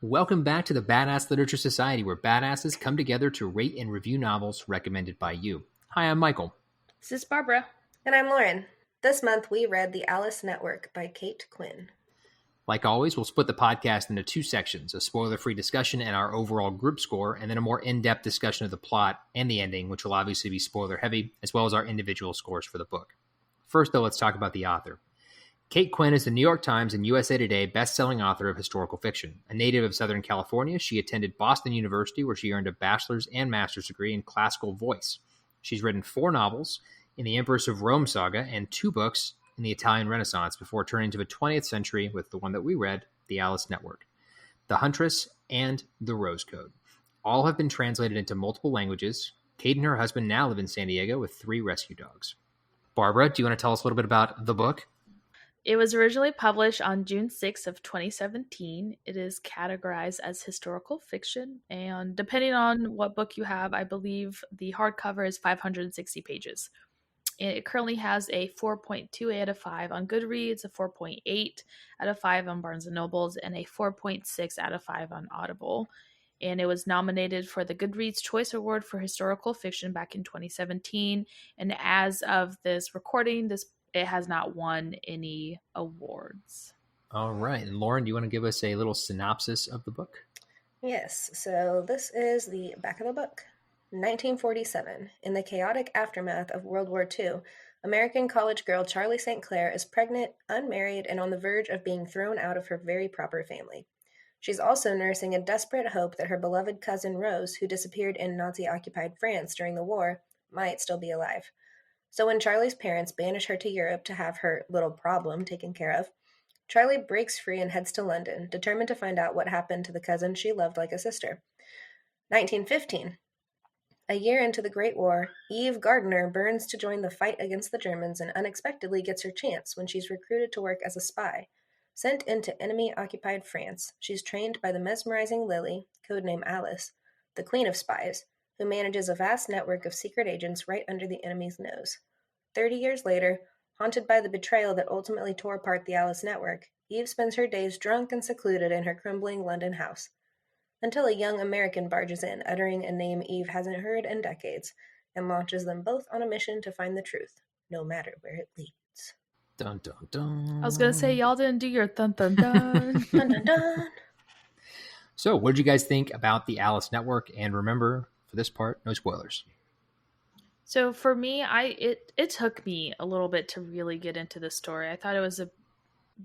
Welcome back to the Badass Literature Society, where badasses come together to rate and review novels recommended by you. Hi, I'm Michael. This is Barbara. And I'm Lauren. This month we read The Alice Network by Kate Quinn. Like always, we'll split the podcast into two sections, a spoiler-free discussion and our overall group score, and then a more in-depth discussion of the plot and the ending, which will obviously be spoiler-heavy, as well as our individual scores for the book. First, though, let's talk about the author. Kate Quinn is the New York Times and USA Today best-selling author of historical fiction. A native of Southern California, she attended Boston University, where she earned a bachelor's and master's degree in classical voice. She's written 4 novels in the Empress of Rome saga and 2 books in the Italian Renaissance before turning to the 20th century with the one that we read, The Alice Network, The Huntress, and The Rose Code. All have been translated into multiple languages. Kate and her husband now live in San Diego with 3 rescue dogs. Barbara, do you want to tell us a little bit about the book? It was originally published on June 6th of 2017. It is categorized as historical fiction, and depending on what book you have, I believe the hardcover is 560 pages. It currently has a 4.2 out of 5 on Goodreads, a 4.8 out of 5 on Barnes & Nobles, and a 4.6 out of 5 on Audible. And it was nominated for the Goodreads Choice Award for Historical Fiction back in 2017. And as of this recording, it has not won any awards. All right. And Lauren, do you want to give us a little synopsis of the book? Yes, so this is the back of the book. 1947. In the chaotic aftermath of World War II, American college girl Charlie St. Clair is pregnant, unmarried, and on the verge of being thrown out of her very proper family. She's also nursing a desperate hope that her beloved cousin Rose, who disappeared in Nazi-occupied France during the war, might still be alive. So when Charlie's parents banish her to Europe to have her little problem taken care of, Charlie breaks free and heads to London, determined to find out what happened to the cousin she loved like a sister. 1915. A year into the Great War, Eve Gardiner burns to join the fight against the Germans and unexpectedly gets her chance when she's recruited to work as a spy. Sent into enemy-occupied France, she's trained by the mesmerizing Lili, codename Alice, the queen of spies, who manages a vast network of secret agents right under the enemy's nose. 30 years later, haunted by the betrayal that ultimately tore apart the Alice Network, Eve spends her days drunk and secluded in her crumbling London house, until a young American barges in, uttering a name Eve hasn't heard in decades, and launches them both on a mission to find the truth, no matter where it leads. Dun, dun, dun. I was going to say, y'all didn't do your dun dun dun. Dun, dun, dun. So, what did you guys think about the Alice Network? And remember, for this part, no spoilers. So for me, it took me a little bit to really get into the story. I thought it was a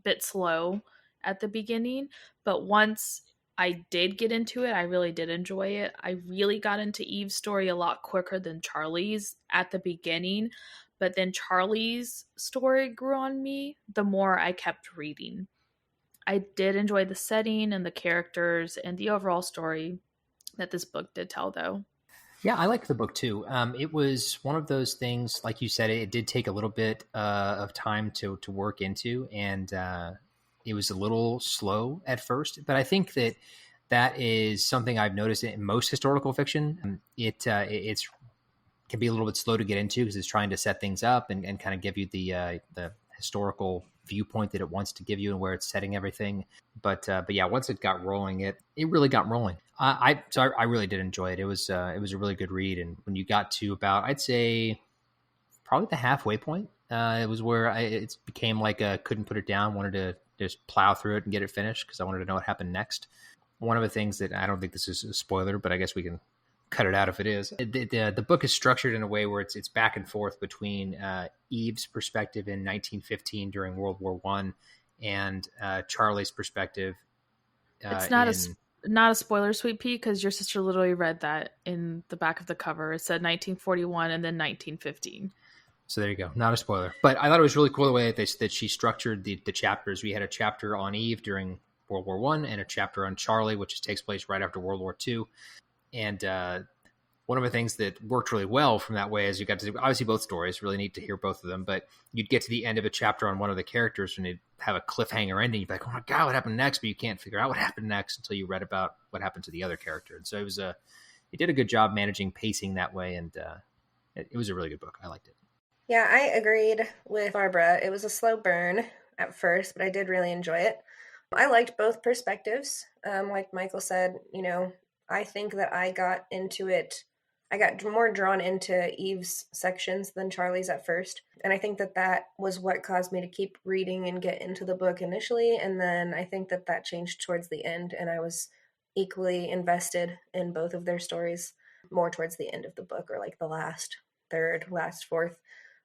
bit slow at the beginning, but once I did get into it, I really did enjoy it. I really got into Eve's story a lot quicker than Charlie's at the beginning, but then Charlie's story grew on me the more I kept reading. I did enjoy the setting and the characters and the overall story that this book did tell, though. Yeah, I liked the book too. It was one of those things, like you said, it did take a little bit of time to work into, and it was a little slow at first. But I think that is something I've noticed in most historical fiction. It's can be a little bit slow to get into because it's trying to set things up and kind of give you the historical viewpoint that it wants to give you and where it's setting everything. But yeah, once it got rolling, it really got rolling. I really did enjoy it. It was a really good read. And when you got to about, I'd say probably the halfway point, it was where it became like couldn't put it down. Wanted to just plow through it and get it finished because I wanted to know what happened next. One of the things that I don't think this is a spoiler, but I guess we can cut it out if it is. The book is structured in a way where it's back and forth between Eve's perspective in 1915 during World War I and Charlie's perspective. It's not a spoiler, Sweet Pea, because your sister literally read that in the back of the cover. It said 1941 and then 1915. So there you go. Not a spoiler. But I thought it was really cool the way that she structured the chapters. We had a chapter on Eve during World War I and a chapter on Charlie, which takes place right after World War II. And one of the things that worked really well from that way is you got to obviously both stories, really neat to hear both of them, but you'd get to the end of a chapter on one of the characters and it'd have a cliffhanger ending. You'd be like, oh my God, what happened next? But you can't figure out what happened next until you read about what happened to the other character. And so it did a good job managing pacing that way. And it was a really good book. I liked it. Yeah, I agreed with Barbara. It was a slow burn at first, but I did really enjoy it. I liked both perspectives. Like Michael said, I think that I got into it. I got more drawn into Eve's sections than Charlie's at first. And I think that that was what caused me to keep reading and get into the book initially. And then I think that that changed towards the end, and I was equally invested in both of their stories more towards the end of the book, or like the last third, last fourth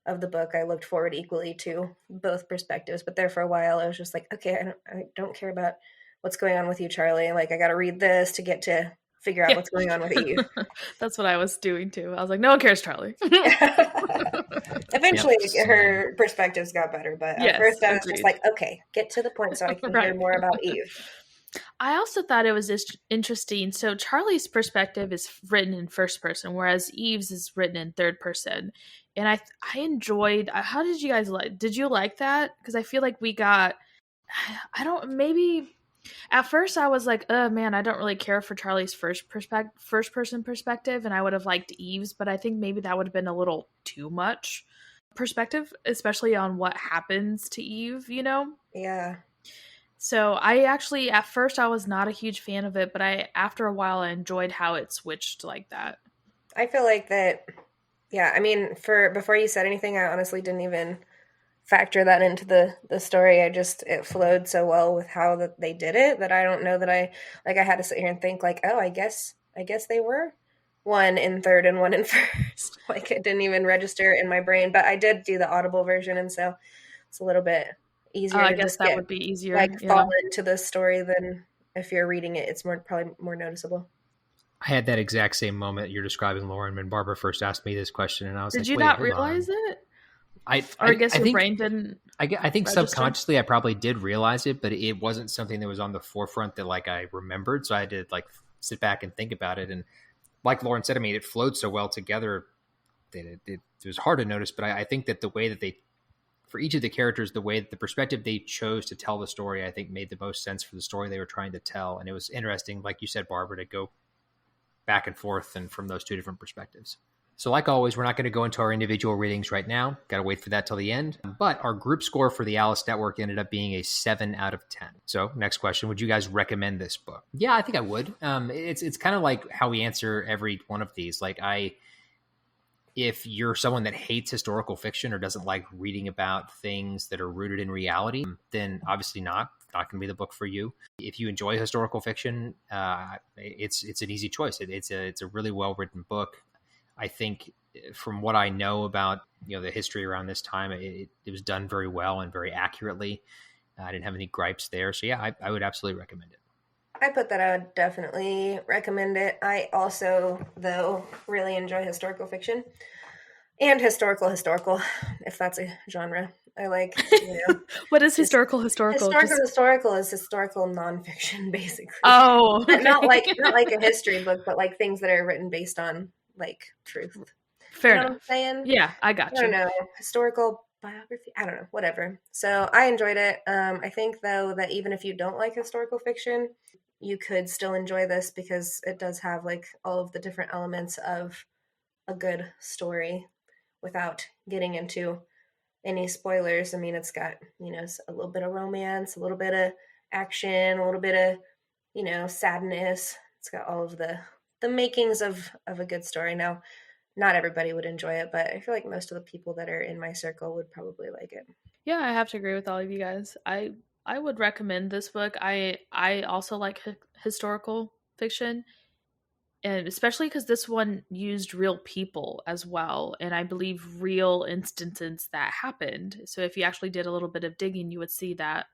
of the book. I looked forward equally to both perspectives, but there for a while I was just like, okay, I don't care about what's going on with you, Charlie. Like, I got to read this to get to figure out what's going on with Eve. That's what I was doing too. I was like, no one cares, Charlie. Eventually, Yep. her perspectives got better, but at first I was agreed. just like, okay, get to the point so I can hear more about Eve. I also thought it was just interesting. So Charlie's perspective is written in first person, whereas Eve's is written in third person. And I enjoyed. How did you guys like? Did you like that? Because I feel like we got. I don't. Maybe at first I was like, oh man, I don't really care for Charlie's first person perspective, and I would have liked Eve's, but I think maybe that would have been a little too much perspective, especially on what happens to Eve. Yeah. So I actually, at first, I was not a huge fan of it, but after a while, I enjoyed how it switched like that. I feel like that, yeah, I mean, before you said anything, I honestly didn't even factor that into the story. It flowed so well with how that they did it that I don't know that I had to sit here and think like, oh, I guess they were one in third and one in first. Like, it didn't even register in my brain, but I did do the Audible version, and so it's a little bit easier. I guess that would be easier. Fall into the story than if you're reading it. It's probably more noticeable. I had that exact same moment you're describing, Lauren, when Barbara first asked me this question, and I was Did like, you not realize it? I guess your brain didn't. I think register? Subconsciously I probably did realize it, but it wasn't something that was on the forefront that like I remembered. So I had to like sit back and think about it. And like Lauren said, I mean, it flowed so well together that it was hard to notice. But I think that the way that for each of the characters, the way that the perspective they chose to tell the story, I think made the most sense for the story they were trying to tell. And it was interesting, like you said, Barbara, to go back and forth and from those two different perspectives. So like always, we're not going to go into our individual readings right now. Got to wait for that till the end. But our group score for the Alice Network ended up being a 7 out of 10. So next question, would you guys recommend this book? Yeah, I think I would. It's kind of like how we answer every one of these. Like if you're someone that hates historical fiction or doesn't like reading about things that are rooted in reality, then obviously not going to be the book for you. If you enjoy historical fiction, it's an easy choice. It's a really well-written book. I think from what I know about, the history around this time, it was done very well and very accurately. I didn't have any gripes there. So yeah, I would absolutely recommend it. I put that I would definitely recommend it. I also, though, really enjoy historical fiction and historical, if that's a genre. I like, What is historical? Historical is historical nonfiction, basically. Oh, okay. Not like a history book, but like things that are written based on like truth. Fair enough. What I'm saying? Yeah, I got you. I don't know. Historical biography. I don't know. Whatever. So I enjoyed it. I think though that even if you don't like historical fiction, you could still enjoy this because it does have like all of the different elements of a good story without getting into any spoilers. I mean, it's got, a little bit of romance, a little bit of action, a little bit of, sadness. It's got all of the makings of a good story. Now, not everybody would enjoy it, but I feel like most of the people that are in my circle would probably like it. Yeah, I have to agree with all of you guys. I would recommend this book. I also like historical fiction, and especially because this one used real people as well, and I believe real instances that happened. So if you actually did a little bit of digging, you would see that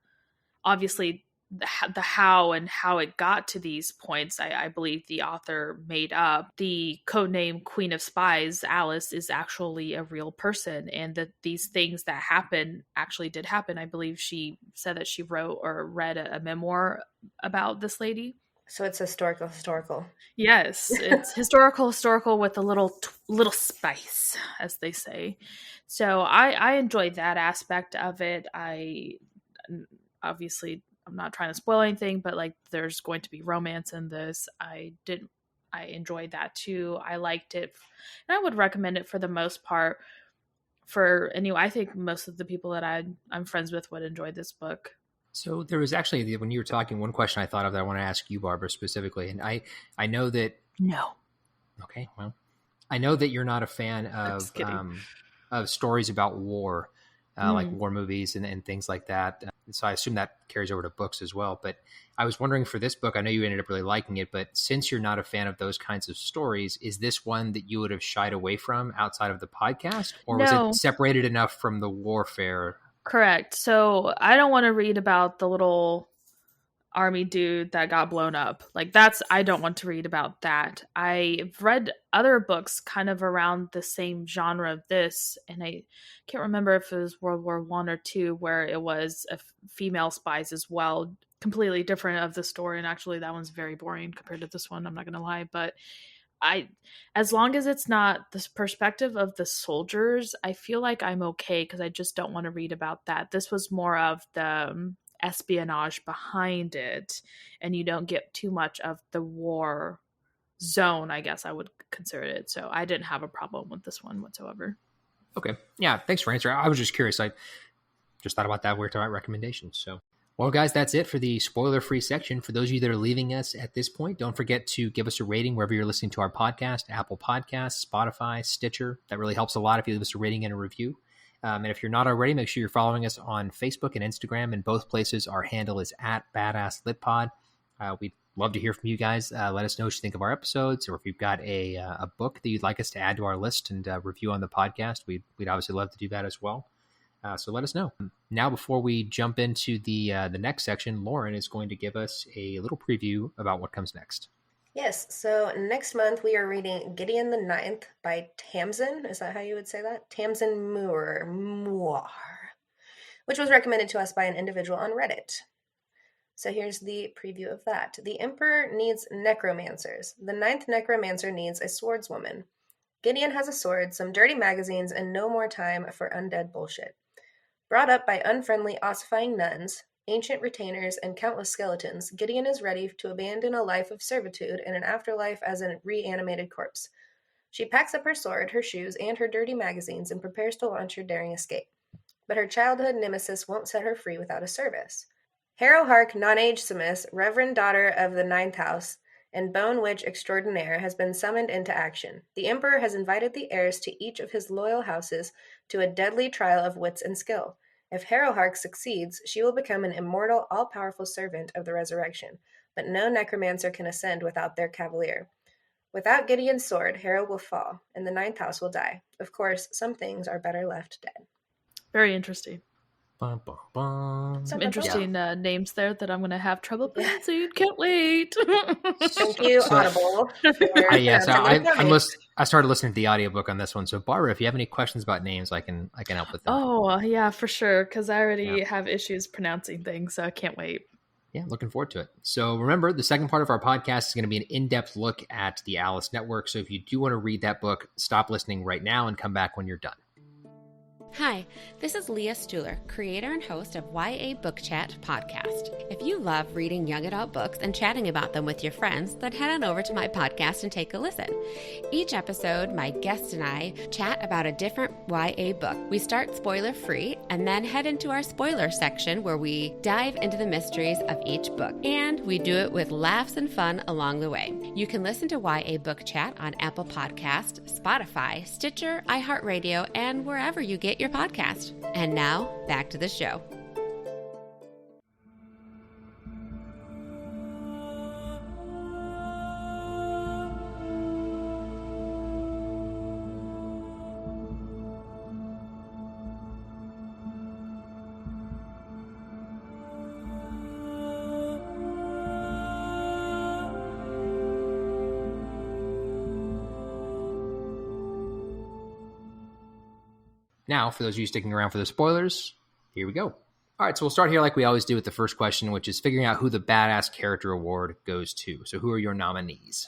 obviously the how and how it got to these points, I believe the author made up. The codename Queen of Spies, Alice, is actually a real person, and that these things that happen actually did happen. I believe she said that she wrote or read a memoir about this lady. So it's historical. Yes, it's historical with a little spice, as they say. So I enjoyed that aspect of it. Obviously, I'm not trying to spoil anything, but like there's going to be romance in this. I enjoyed that too. I liked it, and I would recommend it for the most part. I think most of the people that I'm friends with would enjoy this book. So there was actually, when you were talking, one question I thought of that I want to ask you, Barbara, specifically. And I know that, No. okay, well, I know that you're not a fan I'm just kidding. of stories about war, like war movies and things like that. So I assume that carries over to books as well. But I was wondering for this book, I know you ended up really liking it, but since you're not a fan of those kinds of stories, is this one that you would have shied away from outside of the podcast? Or was No. it separated enough from the warfare? Correct. So I don't want to read about the little army dude that got blown up. Like I don't want to read about that. I've read other books kind of around the same genre of this, and I can't remember if it was World War I or II, where it was female spies as well. Completely different of the story, and actually that one's very boring compared to this one. I'm not gonna lie, but as long as it's not the perspective of the soldiers, I feel like I'm okay because I just don't want to read about that. This was more of the espionage behind it, and you don't get too much of the war zone, I guess I would consider it. So I didn't have a problem with this one whatsoever. Okay. Yeah. Thanks for answering. I was just curious. I just thought about that. We were talking about recommendations. So, well, guys, that's it for the spoiler-free section. For those of you that are leaving us at this point, don't forget to give us a rating wherever you're listening to our podcast, Apple Podcasts, Spotify, Stitcher. That really helps a lot if you leave us a rating and a review. And if you're not already, make sure you're following us on Facebook and Instagram. In both places, our handle is @BadassLitPod. We'd love to hear from you guys. Let us know what you think of our episodes, or if you've got a book that you'd like us to add to our list and review on the podcast. We'd obviously love to do that as well. So let us know. Now, before we jump into the next section, Lauren is going to give us a little preview about what comes next. Yes, so next month we are reading Gideon the Ninth by Tamsin. Is that how you would say that? Tamsin Moore, which was recommended to us by an individual on Reddit. So here's the preview of that. The Emperor needs necromancers. The ninth necromancer needs a swordswoman. Gideon has a sword, some dirty magazines, and no more time for undead bullshit. Brought up by unfriendly, ossifying nuns, ancient retainers, and countless skeletons, Gideon is ready to abandon a life of servitude and an afterlife as a reanimated corpse. She packs up her sword, her shoes, and her dirty magazines and prepares to launch her daring escape. But her childhood nemesis won't set her free without a service. Harrow Hark, non-age Simus, reverend daughter of the Ninth House, and Bone Witch extraordinaire, has been summoned into action. The Emperor has invited the heirs to each of his loyal houses to a deadly trial of wits and skill. If Harrowhark succeeds, she will become an immortal, all-powerful servant of the resurrection, but no necromancer can ascend without their cavalier. Without Gideon's sword, Harrow will fall, and the Ninth House will die. Of course, some things are better left dead. Very interesting. Bum, bum, bum. Some interesting names there that I'm going to have trouble pronouncing. Can't wait. Thank you, Audible. I started listening to the audiobook on this one. So, Barbara, if you have any questions about names, I can help with them. Oh, yeah, for sure. Because I already have issues pronouncing things, so I can't wait. Yeah, looking forward to it. So remember, the second part of our podcast is going to be an in-depth look at the Alice Network. So if you do want to read that book, stop listening right now and come back when you're done. Hi, this is Leah Stuhler, creator and host of YA Book Chat podcast. If you love reading young adult books and chatting about them with your friends, then head on over to my podcast and take a listen. Each episode, my guest and I chat about a different YA book. We start spoiler-free and then head into our spoiler section where we dive into the mysteries of each book. And we do it with laughs and fun along the way. You can listen to YA Book Chat on Apple Podcast, Spotify, Stitcher, iHeartRadio, and wherever you get your podcast. And now, back to the show. Now, for those of you sticking around for the spoilers, here we go. All right, so we'll start here like we always do with the first question, which is figuring out who the Badass Character Award goes to. So who are your nominees?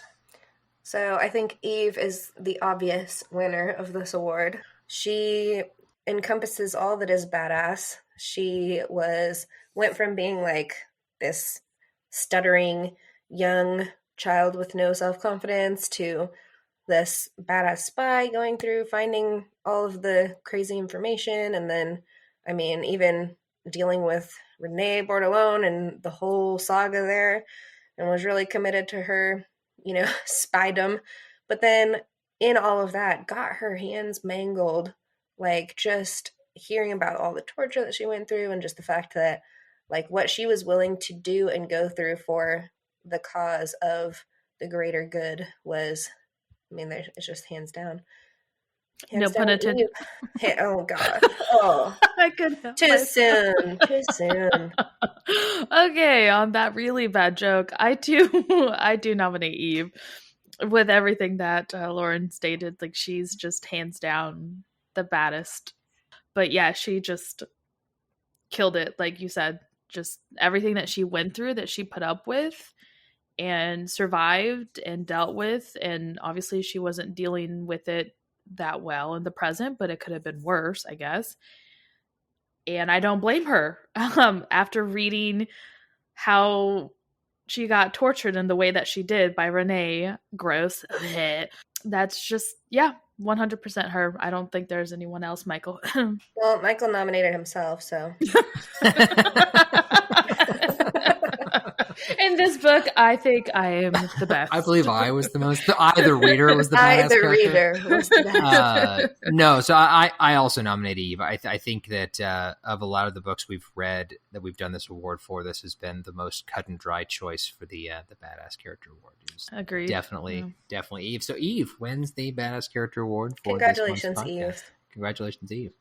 So I think Eve is the obvious winner of this award. She encompasses all that is badass. She went from being like this stuttering young child with no self-confidence to this badass spy going through finding all of the crazy information, and then, I mean, even dealing with Renee Bordelon and the whole saga there, and was really committed to her, spydom. But then in all of that, got her hands mangled, like just hearing about all the torture that she went through and just the fact that like what she was willing to do and go through for the cause of the greater good was, it's just hands down. No pun intended. Oh God. Oh, I couldn't help too soon. Too soon. Okay, on that really bad joke, I do nominate Eve. With everything that Lauren stated, like she's just hands down the baddest. But yeah, she just killed it, like you said. Just everything that she went through, that she put up with and survived and dealt with, and obviously she wasn't dealing with it that well in the present, but it could have been worse, I guess. And I don't blame her. After reading how she got tortured in the way that she did by Renee, gross. That's just, 100% her. I don't think there's anyone else, Michael. Well, Michael nominated himself, so. In this book, I think I am the best. I believe I was the most. Either reader was the best. Either reader was the best. No, so I also nominate Eve. I think that of a lot of the books we've read that we've done this award for, this has been the most cut and dry choice for the badass character award. Agreed. Definitely Eve. So Eve wins the badass character award for Congratulations, this month's podcast. Eve. Congratulations, Eve.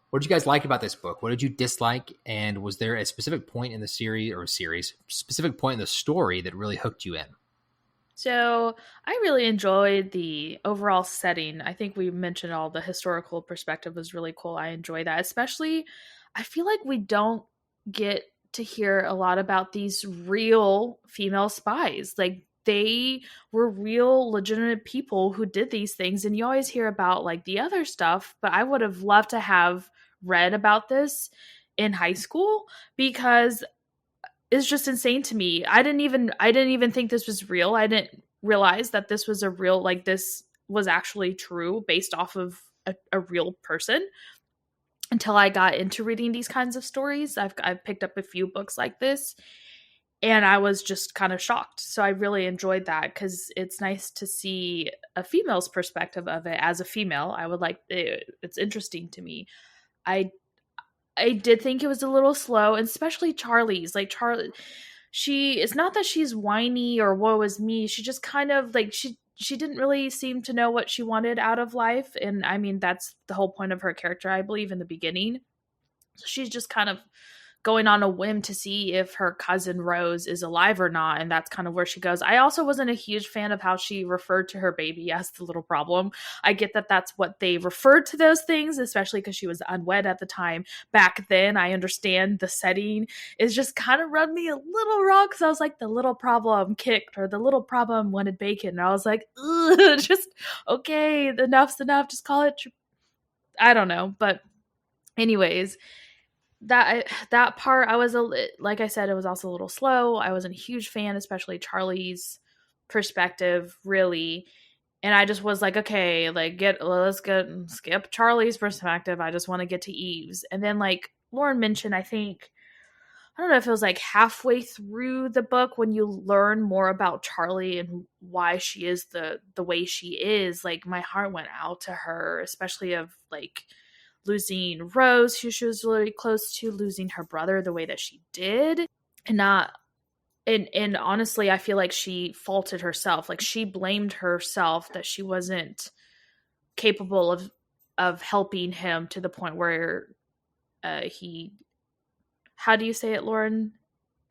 What did you guys like about this book? What did you dislike? And was there a specific point in the specific point in the story that really hooked you in? So I really enjoyed the overall setting. I think we mentioned all the historical perspective was really cool. I enjoy that. Especially, I feel like we don't get to hear a lot about these real female spies. Like, they were real legitimate people who did these things. And you always hear about like the other stuff, but I would have loved to have read about this in high school, because it's just insane to me. I didn't even think this was real. I didn't realize that this was this was actually true based off of a real person until I got into reading these kinds of stories. I've picked up a few books like this, and I was just kind of shocked. So I really enjoyed that, because it's nice to see a female's perspective of it. As a female, it's interesting to me. I did think it was a little slow, and especially Charlie's. Like, it's not that she's whiny or woe is me. She just kind of like, she didn't really seem to know what she wanted out of life. And I mean, that's the whole point of her character, I believe, in the beginning. So she's just kind of going on a whim to see if her cousin Rose is alive or not, and that's kind of where she goes. I also wasn't a huge fan of how she referred to her baby as the little problem. I get that that's what they referred to those things, especially because she was unwed at the time. Back then, I understand the setting is just kind of rubbed me a little wrong, because I was like, the little problem kicked, or the little problem wanted bacon, and I was like, ugh, just, okay, enough's enough, just call it, I don't know, but anyways, that part, like I said, it was also a little slow. I wasn't a huge fan, especially Charlie's perspective, really. And I just was like, okay, like let's skip Charlie's perspective. I just want to get to Eve's. And then, like Lauren mentioned, I don't know if it was like halfway through the book when you learn more about Charlie and why she is the way she is. Like, my heart went out to her, especially of like losing Rose, who she was really close to, losing her brother the way that she did, and honestly, I feel like she faulted herself. Like, she blamed herself that she wasn't capable of helping him to the point where he, how do you say it, Lauren?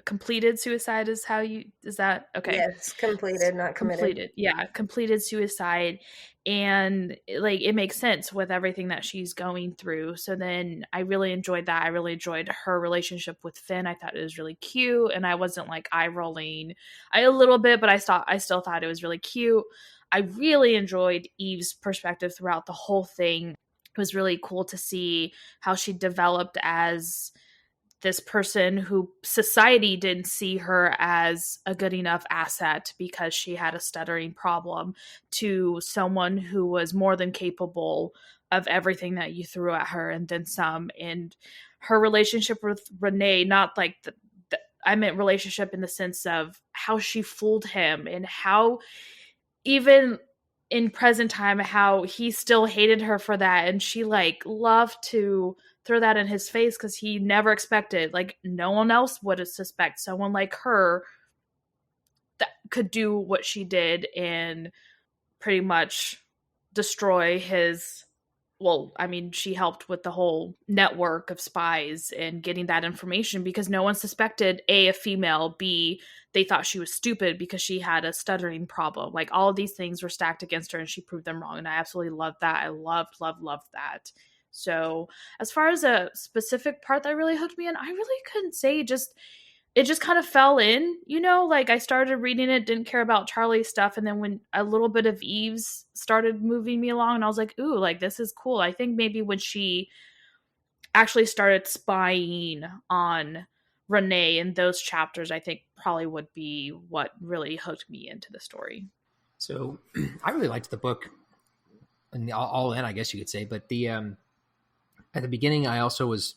Completed suicide is that okay? Yes, completed, not committed. Completed suicide. And like, it makes sense with everything that she's going through. So then I really enjoyed that. I really enjoyed her relationship with Finn. I thought it was really cute, and I wasn't like eye rolling a little bit, but I still thought it was really cute. I really enjoyed Eve's perspective throughout the whole thing. It was really cool to see how she developed as this person who society didn't see her as a good enough asset because she had a stuttering problem, to someone who was more than capable of everything that you threw at her and then some. And her relationship with Renee, not like I meant relationship in the sense of how she fooled him and how even in present time, how he still hated her for that. And she like loved to throw that in his face because he never expected, like no one else would suspect someone like her that could do what she did and pretty much destroy his, well, I mean, she helped with the whole network of spies and getting that information because no one suspected a female, B, they thought she was stupid because she had a stuttering problem. Like all of these things were stacked against her and she proved them wrong. And I absolutely loved that. I loved that. So as far as a specific part that really hooked me in, I really couldn't say. It just kind of fell in, like I started reading it, didn't care about Charlie's stuff. And then when a little bit of Eve's started moving me along and I was like, ooh, like this is cool. I think maybe when she actually started spying on Renee in those chapters, I think probably would be what really hooked me into the story. So I really liked the book and all in, I guess you could say, but at the beginning, I also was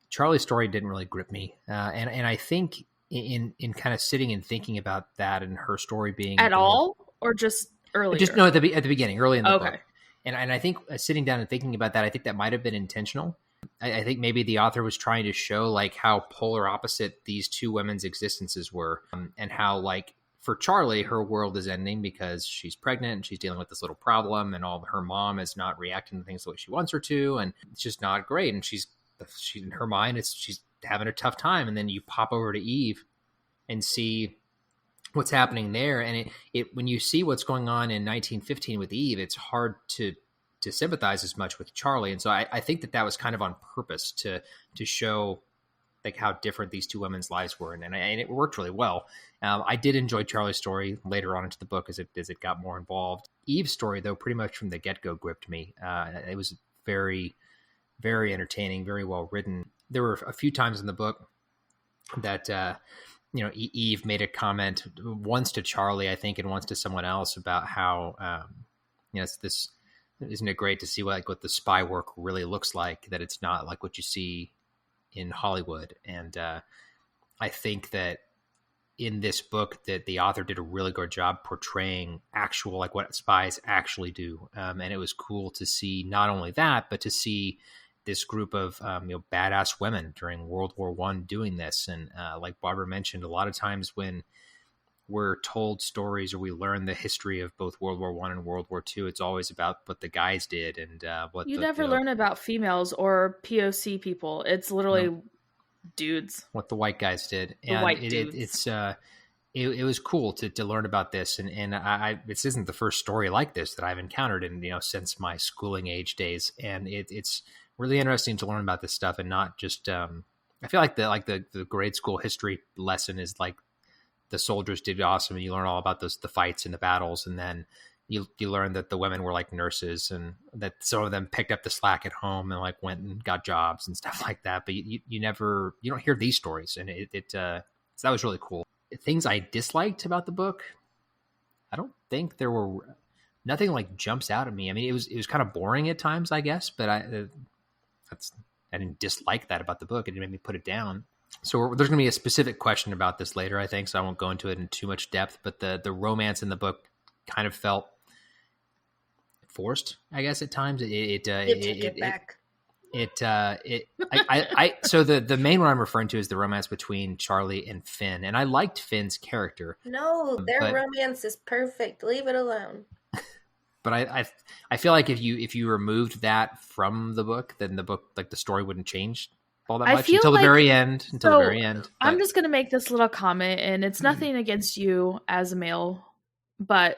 Charlie's story didn't really grip me. And I think in kind of sitting and thinking about that and her story being at all or just earlier? Just no, at the beginning, early in the book. And I think sitting down and thinking about that, I think that might have been intentional. I think maybe the author was trying to show like how polar opposite these two women's existences were, and how like for Charlie, her world is ending because she's pregnant and she's dealing with this little problem, and her mom is not reacting to things the way she wants her to, and it's just not great. And she in her mind, she's having a tough time. And then you pop over to Eve and see what's happening there. And it when you see what's going on in 1915 with Eve, it's hard to sympathize as much with Charlie. And so I think that was kind of on purpose to show like how different these two women's lives were. And it worked really well. I did enjoy Charlie's story later on into the book as it got more involved. Eve's story, though, pretty much from the get-go gripped me. It was very, very entertaining, very well written. There were a few times in the book that, Eve made a comment once to Charlie, I think, and once to someone else about how, isn't it great to see what the spy work really looks like, that it's not like what you see in Hollywood. And I think that in this book that the author did a really good job portraying actual, like what spies actually do. And it was cool to see not only that, but to see this group of badass women during World War I doing this. And like Barbara mentioned, a lot of times when we're told stories or we learn the history of both World War I and World War II, it's always about what the guys did and what you never learn about females or POC people. It's literally dudes. What the white guys did. And it was cool to learn about this. And this isn't the first story like this that I've encountered in, since my schooling age days. And it's really interesting to learn about this stuff and not just, I feel like the grade school history lesson is like the soldiers did awesome and you learn all about the fights and the battles. And then you learn that the women were like nurses and that some of them picked up the slack at home and like went and got jobs and stuff like that. But you don't hear these stories. And so that was really cool. Things I disliked about the book, I don't think there were nothing like jumps out at me. I mean, it was kind of boring at times, I guess, but I didn't dislike that about the book. It didn't make me put it down. So there's going to be a specific question about this later, I think, so I won't go into it in too much depth, but the romance in the book kind of felt forced, I guess, at times. So the main one I'm referring to is the romance between Charlie and Finn, and I liked Finn's character. No, their romance is perfect. Leave it alone. But I feel like if you removed that from the book, then the book, like the story wouldn't change all that much until the very end. I'm just going to make this little comment, and it's nothing against you as a male, but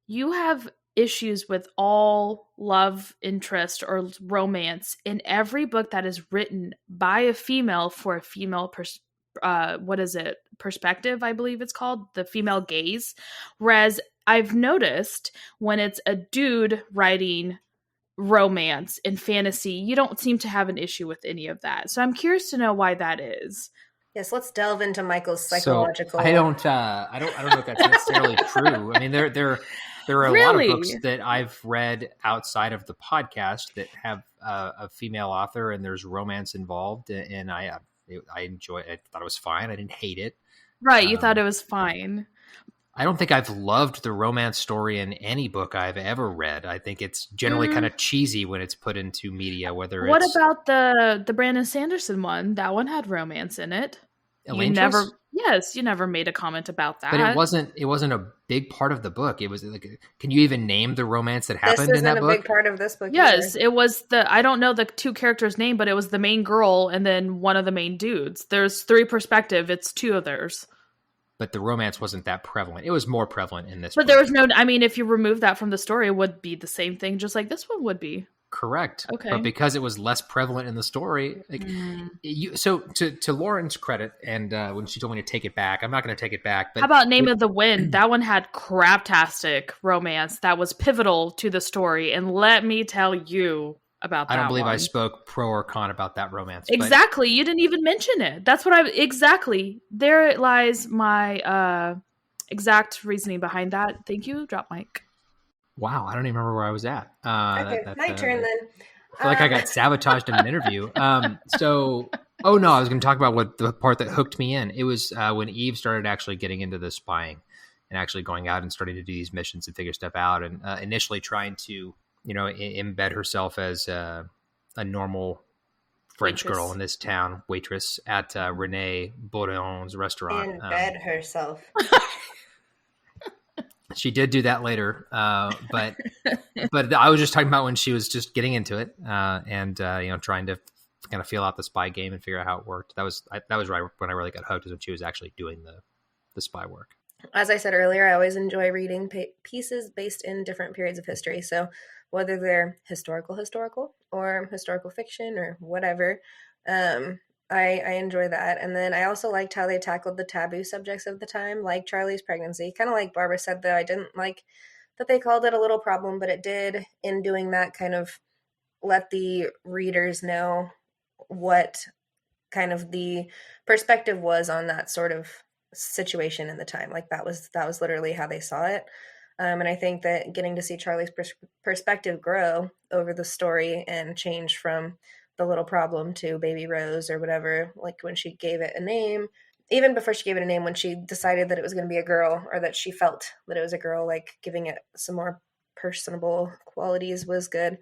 you have issues with all love interest or romance in every book that is written by a female for a female perspective, I believe it's called, the female gaze. Whereas I've noticed when it's a dude writing romance and fantasy, you don't seem to have an issue with any of that. So I'm curious to know why that is. Yes, let's delve into Michael's psychological. So I don't know if that's necessarily true. I mean, There are a lot of books Really? that I've read outside of the podcast that have a female author, and there's romance involved, and I enjoy it. I thought it was fine. I didn't hate it. Right, you thought Um, it was fine. I don't think I've loved the romance story in any book I've ever read. I think it's generally kind Mm, of cheesy when it's put into media, whether what it's about the Brandon Sanderson one? That one had romance in it. You Elantris, never, yes, you never made a comment about but it that. wasn't. It wasn't a big part of the book. It was like, can you even name the romance that This happened in isn't that a big book? part of this book Yes, either. it was I don't know the two characters' name, but it was the main girl and then one of the main dudes. There's three perspective, it's two of theirs. But the romance wasn't that prevalent. It was more prevalent in this But there book. was no, I mean, if you remove that from the story, it would be the same thing, just like this one would be. Correct. But Okay. because it was less prevalent in the story, like Mm. so to Lauren's credit, and when she told me to take it back, I'm not going to take it back. How But about Name of the Wind? That one had craptastic romance that was pivotal to the story. And let me tell you about I don't that believe one. I spoke pro or con about that romance. Exactly. You didn't even mention it. That's what exactly. There lies my exact reasoning behind that. Thank you. Drop mic. Wow, I don't even remember where I was at. Okay, my turn then. I feel like I got sabotaged in an interview. Oh no, I was going to talk about what the part that hooked me in. It was when Eve started actually getting into the spying and actually going out and starting to do these missions and figure stuff out, and initially trying to, embed herself as a normal French Waitress. girl in this town, waitress at Rene Baudon's restaurant. In bed herself. She did do that later, but I was just talking about when she was just getting into it and trying to kind of feel out the spy game and figure out how it worked. That was right when I really got hooked, is when she was actually doing the spy work. As I said earlier, I always enjoy reading pieces based in different periods of history. So whether they're historical or historical fiction or whatever, I enjoy that. And then I also liked how they tackled the taboo subjects of the time, like Charlie's pregnancy. Kind of like Barbara said, though, I didn't like that they called it a little problem, but it did, in doing that, kind of let the readers know what kind of the perspective was on that sort of situation in the time. Like that was literally how they saw it. And I think that getting to see Charlie's perspective grow over the story and change from the little problem to baby Rose or whatever, like when she gave it a name, even before she gave it a name, when she decided that it was going to be a girl, or that she felt that it was a girl, like giving it some more personable qualities was good.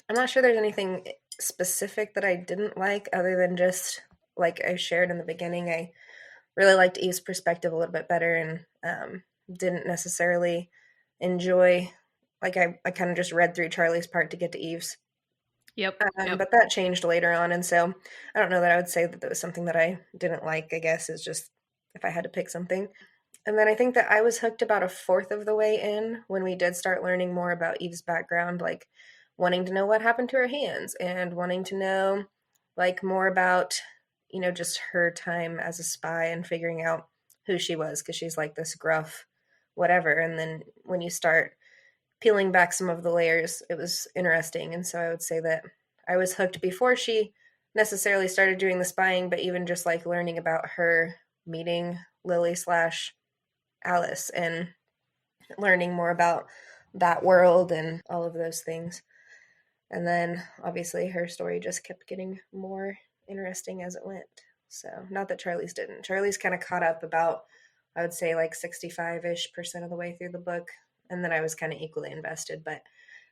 I'm not sure there's anything specific that I didn't like, other than just like I shared in the beginning, I really liked Eve's perspective a little bit better, and didn't necessarily enjoy, like I kind of just read through Charlie's part to get to Eve's. Yep. But that changed later on, and so I don't know that I would say that there was something that I didn't like. I guess is just if I had to pick something. And then I think that I was hooked about a fourth of the way in when we did start learning more about Eve's background, like wanting to know what happened to her hands and wanting to know like more about, just her time as a spy and figuring out who she was, because she's like this gruff whatever. And then when you start peeling back some of the layers, it was interesting. And so I would say that I was hooked before she necessarily started doing the spying, but even just like learning about her meeting Lili / Alice and learning more about that world and all of those things. And then obviously her story just kept getting more interesting as it went. So not that Charlie's didn't. Charlie's kind of caught up about, I would say, like 65-ish% of the way through the book. And then I was kind of equally invested. But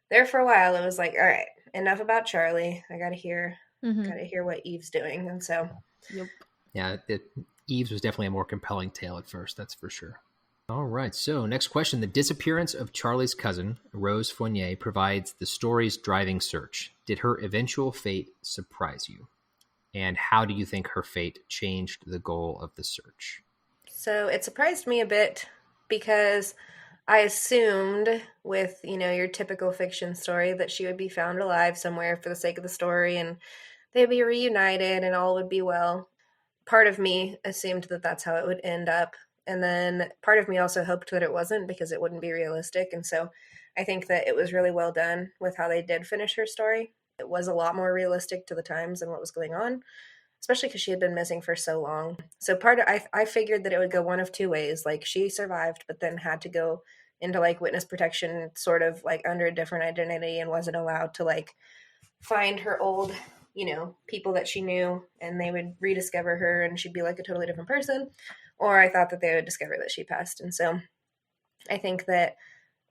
there for a while, it was like, all right, enough about Charlie. I gotta hear what Eve's doing. And so Yep. Yeah, Eve's was definitely a more compelling tale at first, that's for sure. All right, so next question. The disappearance of Charlie's cousin, Rose Fournier, provides the story's driving search. Did her eventual fate surprise you? And how do you think her fate changed the goal of the search? So it surprised me a bit because I assumed with, your typical fiction story that she would be found alive somewhere for the sake of the story and they'd be reunited and all would be well. Part of me assumed that that's how it would end up. And then part of me also hoped that it wasn't, because it wouldn't be realistic. And so I think that it was really well done with how they did finish her story. It was a lot more realistic to the times and what was going on, especially because she had been missing for so long. So I figured that it would go one of two ways. Like she survived, but then had to go into like witness protection, sort of like under a different identity, and wasn't allowed to like find her old, people that she knew, and they would rediscover her and she'd be like a totally different person. Or I thought that they would discover that she passed. And so I think that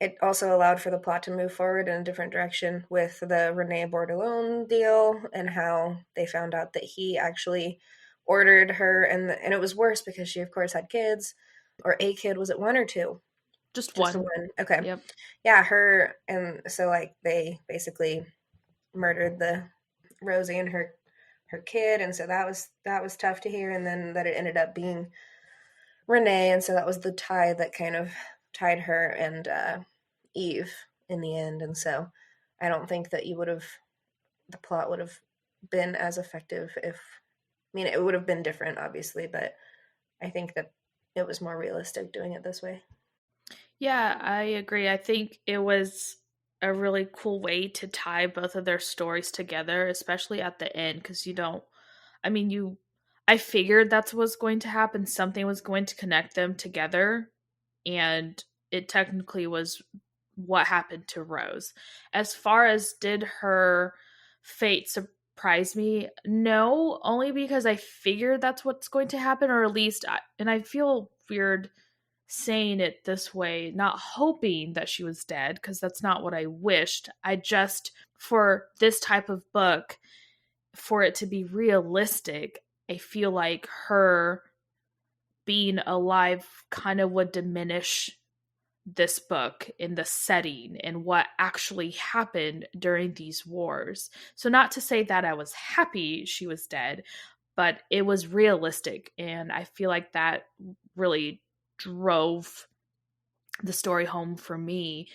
it also allowed for the plot to move forward in a different direction with the Rene Bordelon deal, and how they found out that he actually ordered her, and it was worse because she of course had kids, or a kid. Was it one or two? Just Just one. one. Okay. Yep. Yeah, her. And so like they basically murdered the Rosie and her kid, and so that was tough to hear. And then that it ended up being Renee, and so that was the tie that kind of tied her and Eve in the end. And so I don't think that the plot would have been as effective if, I mean, it would have been different, obviously, but I think that it was more realistic doing it this way. Yeah, I agree. I think it was a really cool way to tie both of their stories together, especially at the end, because I figured that's what's going to happen. Something was going to connect them together, and it technically was what happened to Rose. As far as did her fate surprise me? No, only because I figured that's what's going to happen, or at least, and I feel weird saying it this way, not hoping that she was dead, because that's not what I wished. I just, for this type of book, for it to be realistic, I feel like her being alive kind of would diminish this book in the setting and what actually happened during these wars. So, not to say that I was happy she was dead, but it was realistic. And I feel like that really drove the story home for me,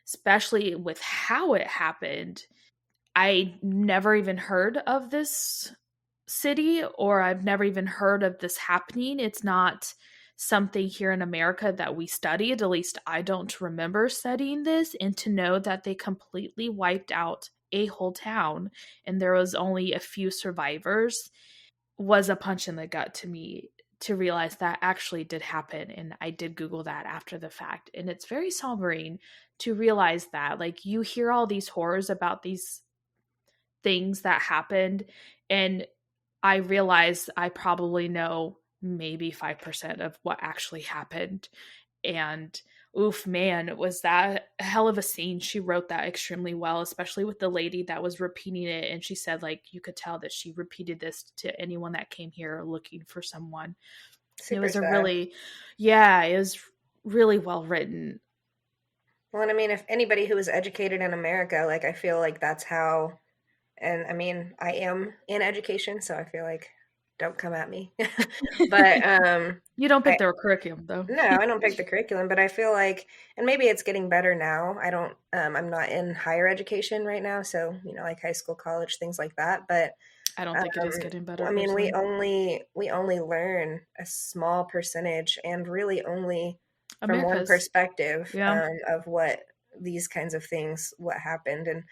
especially with how it happened. I never even heard of this city, or I've never even heard of this happening. It's not something here in America that we studied. At least I don't remember studying this. And to know that they completely wiped out a whole town and there was only a few survivors was a punch in the gut to me, to realize that actually did happen. And I did Google that after the fact. And it's very sombering to realize that, like, you hear all these horrors about these things that happened, and I realized I probably know maybe 5% of what actually happened. And oof, man, was that a hell of a scene. She wrote that extremely well, especially with the lady that was repeating it. And she said, like, you could tell that she repeated this to anyone that came here looking for someone. Super it was sad. it was really well written. Well, and I mean, if anybody who is educated in America, like, I feel like that's how, and I mean, I am in education, so I feel like, don't come at me. But you don't pick their curriculum, though. No, I don't pick the curriculum, but I feel like, and maybe it's getting better now. I don't, I'm not in higher education right now, so like high school, college, things like that. But I don't think it is getting better. I mean, personally. we only learn a small percentage, and really only from one America's. perspective, Yeah. of what these kinds of things, what happened. And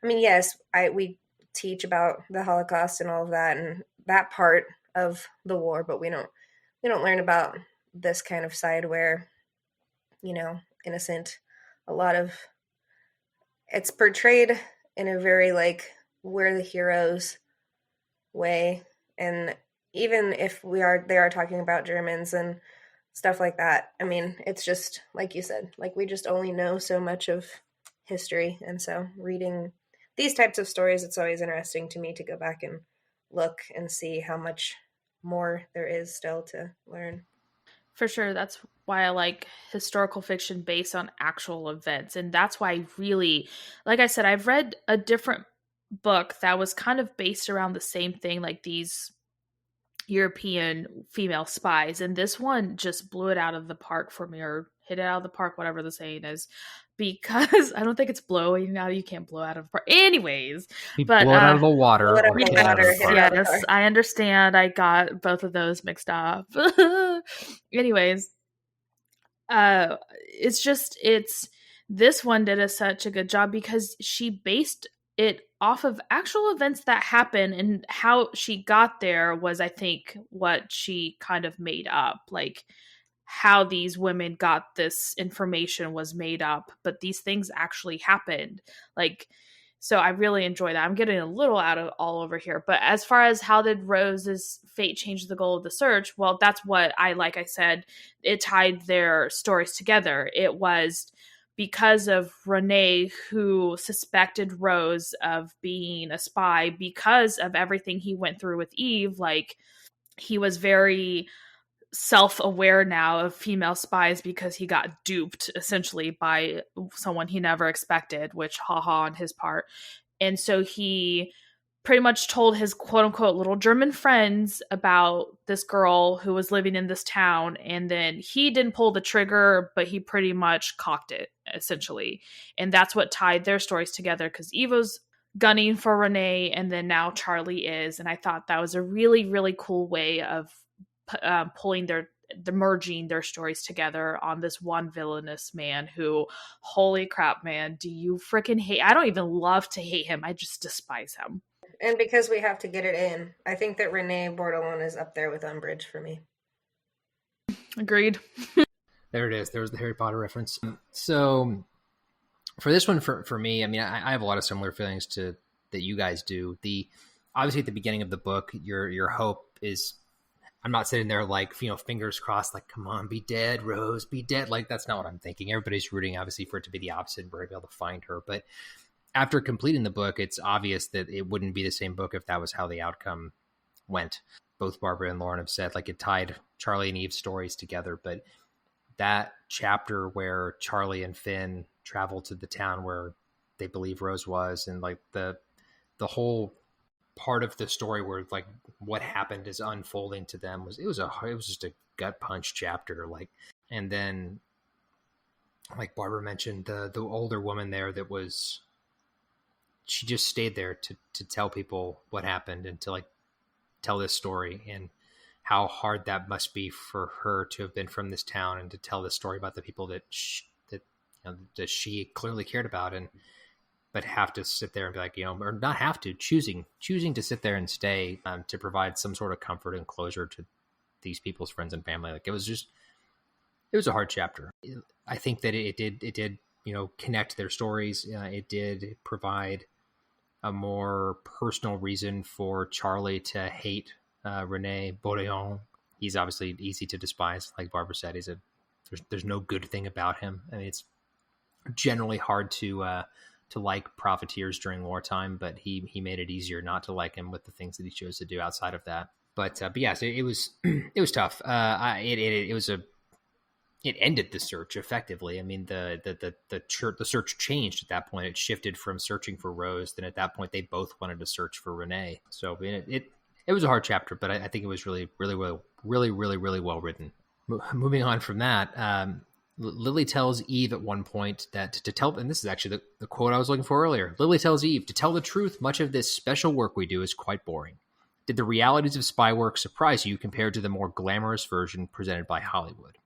I mean, yes, we teach about the Holocaust and all of that and that part of the war, but we don't learn about this kind of side where, innocent, a lot of it's portrayed in a very like, we're the heroes way. And even if they are talking about Germans and stuff like that, I mean, it's just like you said, like, we just only know so much of history. And so reading these types of stories, it's always interesting to me to go back and look and see how much more there is still to learn. For sure. That's why I like historical fiction based on actual events. And that's why I really, like I said, I've read a different book that was kind of based around the same thing, like these European female spies. And this one just blew it out of the park for me, or hit it out of the park, whatever the saying is, because I don't think it's blowing out. You can't blow out of the park. Anyways. But, blow it out of the water. Blow it out of the water. Yes, I understand. I got both of those mixed up. Anyways. It's this one did such a good job because she based it off of actual events that happened, and how she got there was, I think, what she kind of made up. Like, how these women got this information was made up, but these things actually happened. Like, so I really enjoy that. I'm getting a little out of all over here. But as far as how did Rose's fate change the goal of the search? Well, that's what like I said, it tied their stories together. It was because of Renee, who suspected Rose of being a spy because of everything he went through with Eve. Like, he was very self-aware now of female spies because he got duped essentially by someone he never expected, which haha on his part. And so he pretty much told his quote-unquote little German friends about this girl who was living in this town, and then he didn't pull the trigger, but he pretty much cocked it essentially. And that's what tied their stories together, because Eva's gunning for Renee, and then now Charlie is. And I thought that was a really, really cool way of merging their stories together on this one villainous man who, holy crap, man, do you freaking hate? I don't even love to hate him. I just despise him. And because we have to get it in, I think that Renee Bordelon is up there with Umbridge for me. Agreed. There it is. There was the Harry Potter reference. So for this one, for me, I mean, I have a lot of similar feelings to that you guys do. Obviously at the beginning of the book, your hope is, I'm not sitting there like, fingers crossed, like, come on, be dead, Rose, be dead. Like, that's not what I'm thinking. Everybody's rooting, obviously, for it to be the opposite and we're able to find her. But after completing the book, it's obvious that it wouldn't be the same book if that was how the outcome went. Both Barbara and Lauren have said, like, it tied Charlie and Eve's stories together. But that chapter where Charlie and Finn travel to the town where they believe Rose was, and like the whole part of the story where like what happened is unfolding to them, it was just a gut punch chapter. Like, and then like Barbara mentioned, the older woman there she just stayed there to tell people what happened and to like tell this story, and how hard that must be for her to have been from this town and to tell this story about the people that she clearly cared about, but have to sit there and be like, or not have to, choosing to sit there and stay to provide some sort of comfort and closure to these people's friends and family. Like, it was a hard chapter. I think that it did connect their stories. It did provide a more personal reason for Charlie to hate Renee Bordelon. He's obviously easy to despise. Like Barbara said, there's no good thing about him. I mean, it's generally hard to like profiteers during wartime, but he made it easier not to like him with the things that he chose to do outside of that. But yes, it was tough. It ended the search effectively. I mean, the search changed at that point. It shifted from searching for Rose. Then at that point, they both wanted to search for Renee. So it was a hard chapter, but I think it was really, really well, really well written. Moving on from that, Lili tells Eve at one point that to tell, and this is actually the quote I was looking for earlier. Lili tells Eve, "To tell the truth, much of this special work we do is quite boring. Did the realities of spy work surprise you compared to the more glamorous version presented by Hollywood?"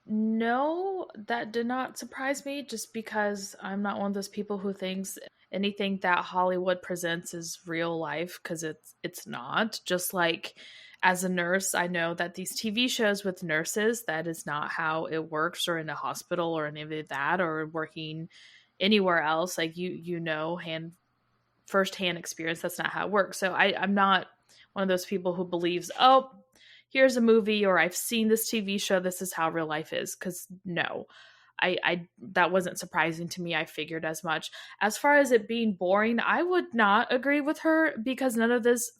No, that did not surprise me, just because I'm not one of those people who thinks anything that Hollywood presents is real life, because it's not. Just like as a nurse, I know that these TV shows with nurses, that is not how it works, or in a hospital or any of that, or working anywhere else. Like firsthand experience, that's not how it works. So I'm not one of those people who believes, oh, here's a movie, or I've seen this TV show, this is how real life is. Because no, I that wasn't surprising to me. I figured as much. As far as it being boring, I would not agree with her, because none of this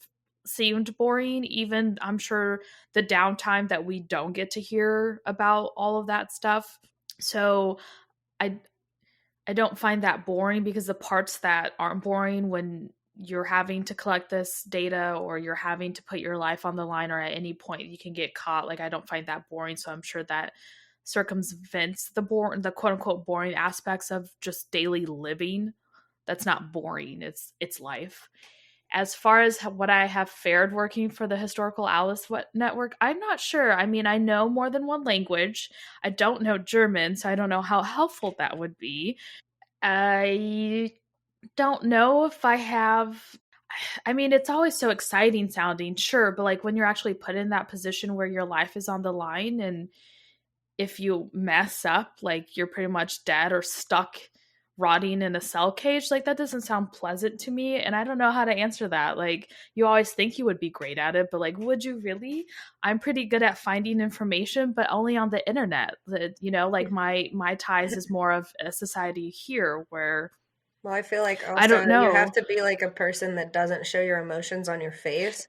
seemed boring. Even, I'm sure, the downtime that we don't get to hear about all of that stuff. So I don't find that boring, because the parts that aren't boring, when you're having to collect this data, or you're having to put your life on the line, or at any point you can get caught, like, I don't find that boring. So I'm sure that circumvents the quote unquote boring aspects of just daily living. That's not boring. It's life. As far as what I have fared working for the Historical Alice Network, I'm not sure. I mean, I know more than one language. I don't know German, so I don't know how helpful that would be. I don't know if I have. I mean, it's always so exciting sounding, sure, but like when you're actually put in that position where your life is on the line, and if you mess up, like you're pretty much dead or stuck rotting in a cell cage. Like that doesn't sound pleasant to me, and I don't know how to answer that. Like you always think you would be great at it, but like would you really? I'm pretty good at finding information, but only on the internet. Like my ties is more of a society here where Well, I feel like I don't also know. you have to be like a person that doesn't show your emotions on your face.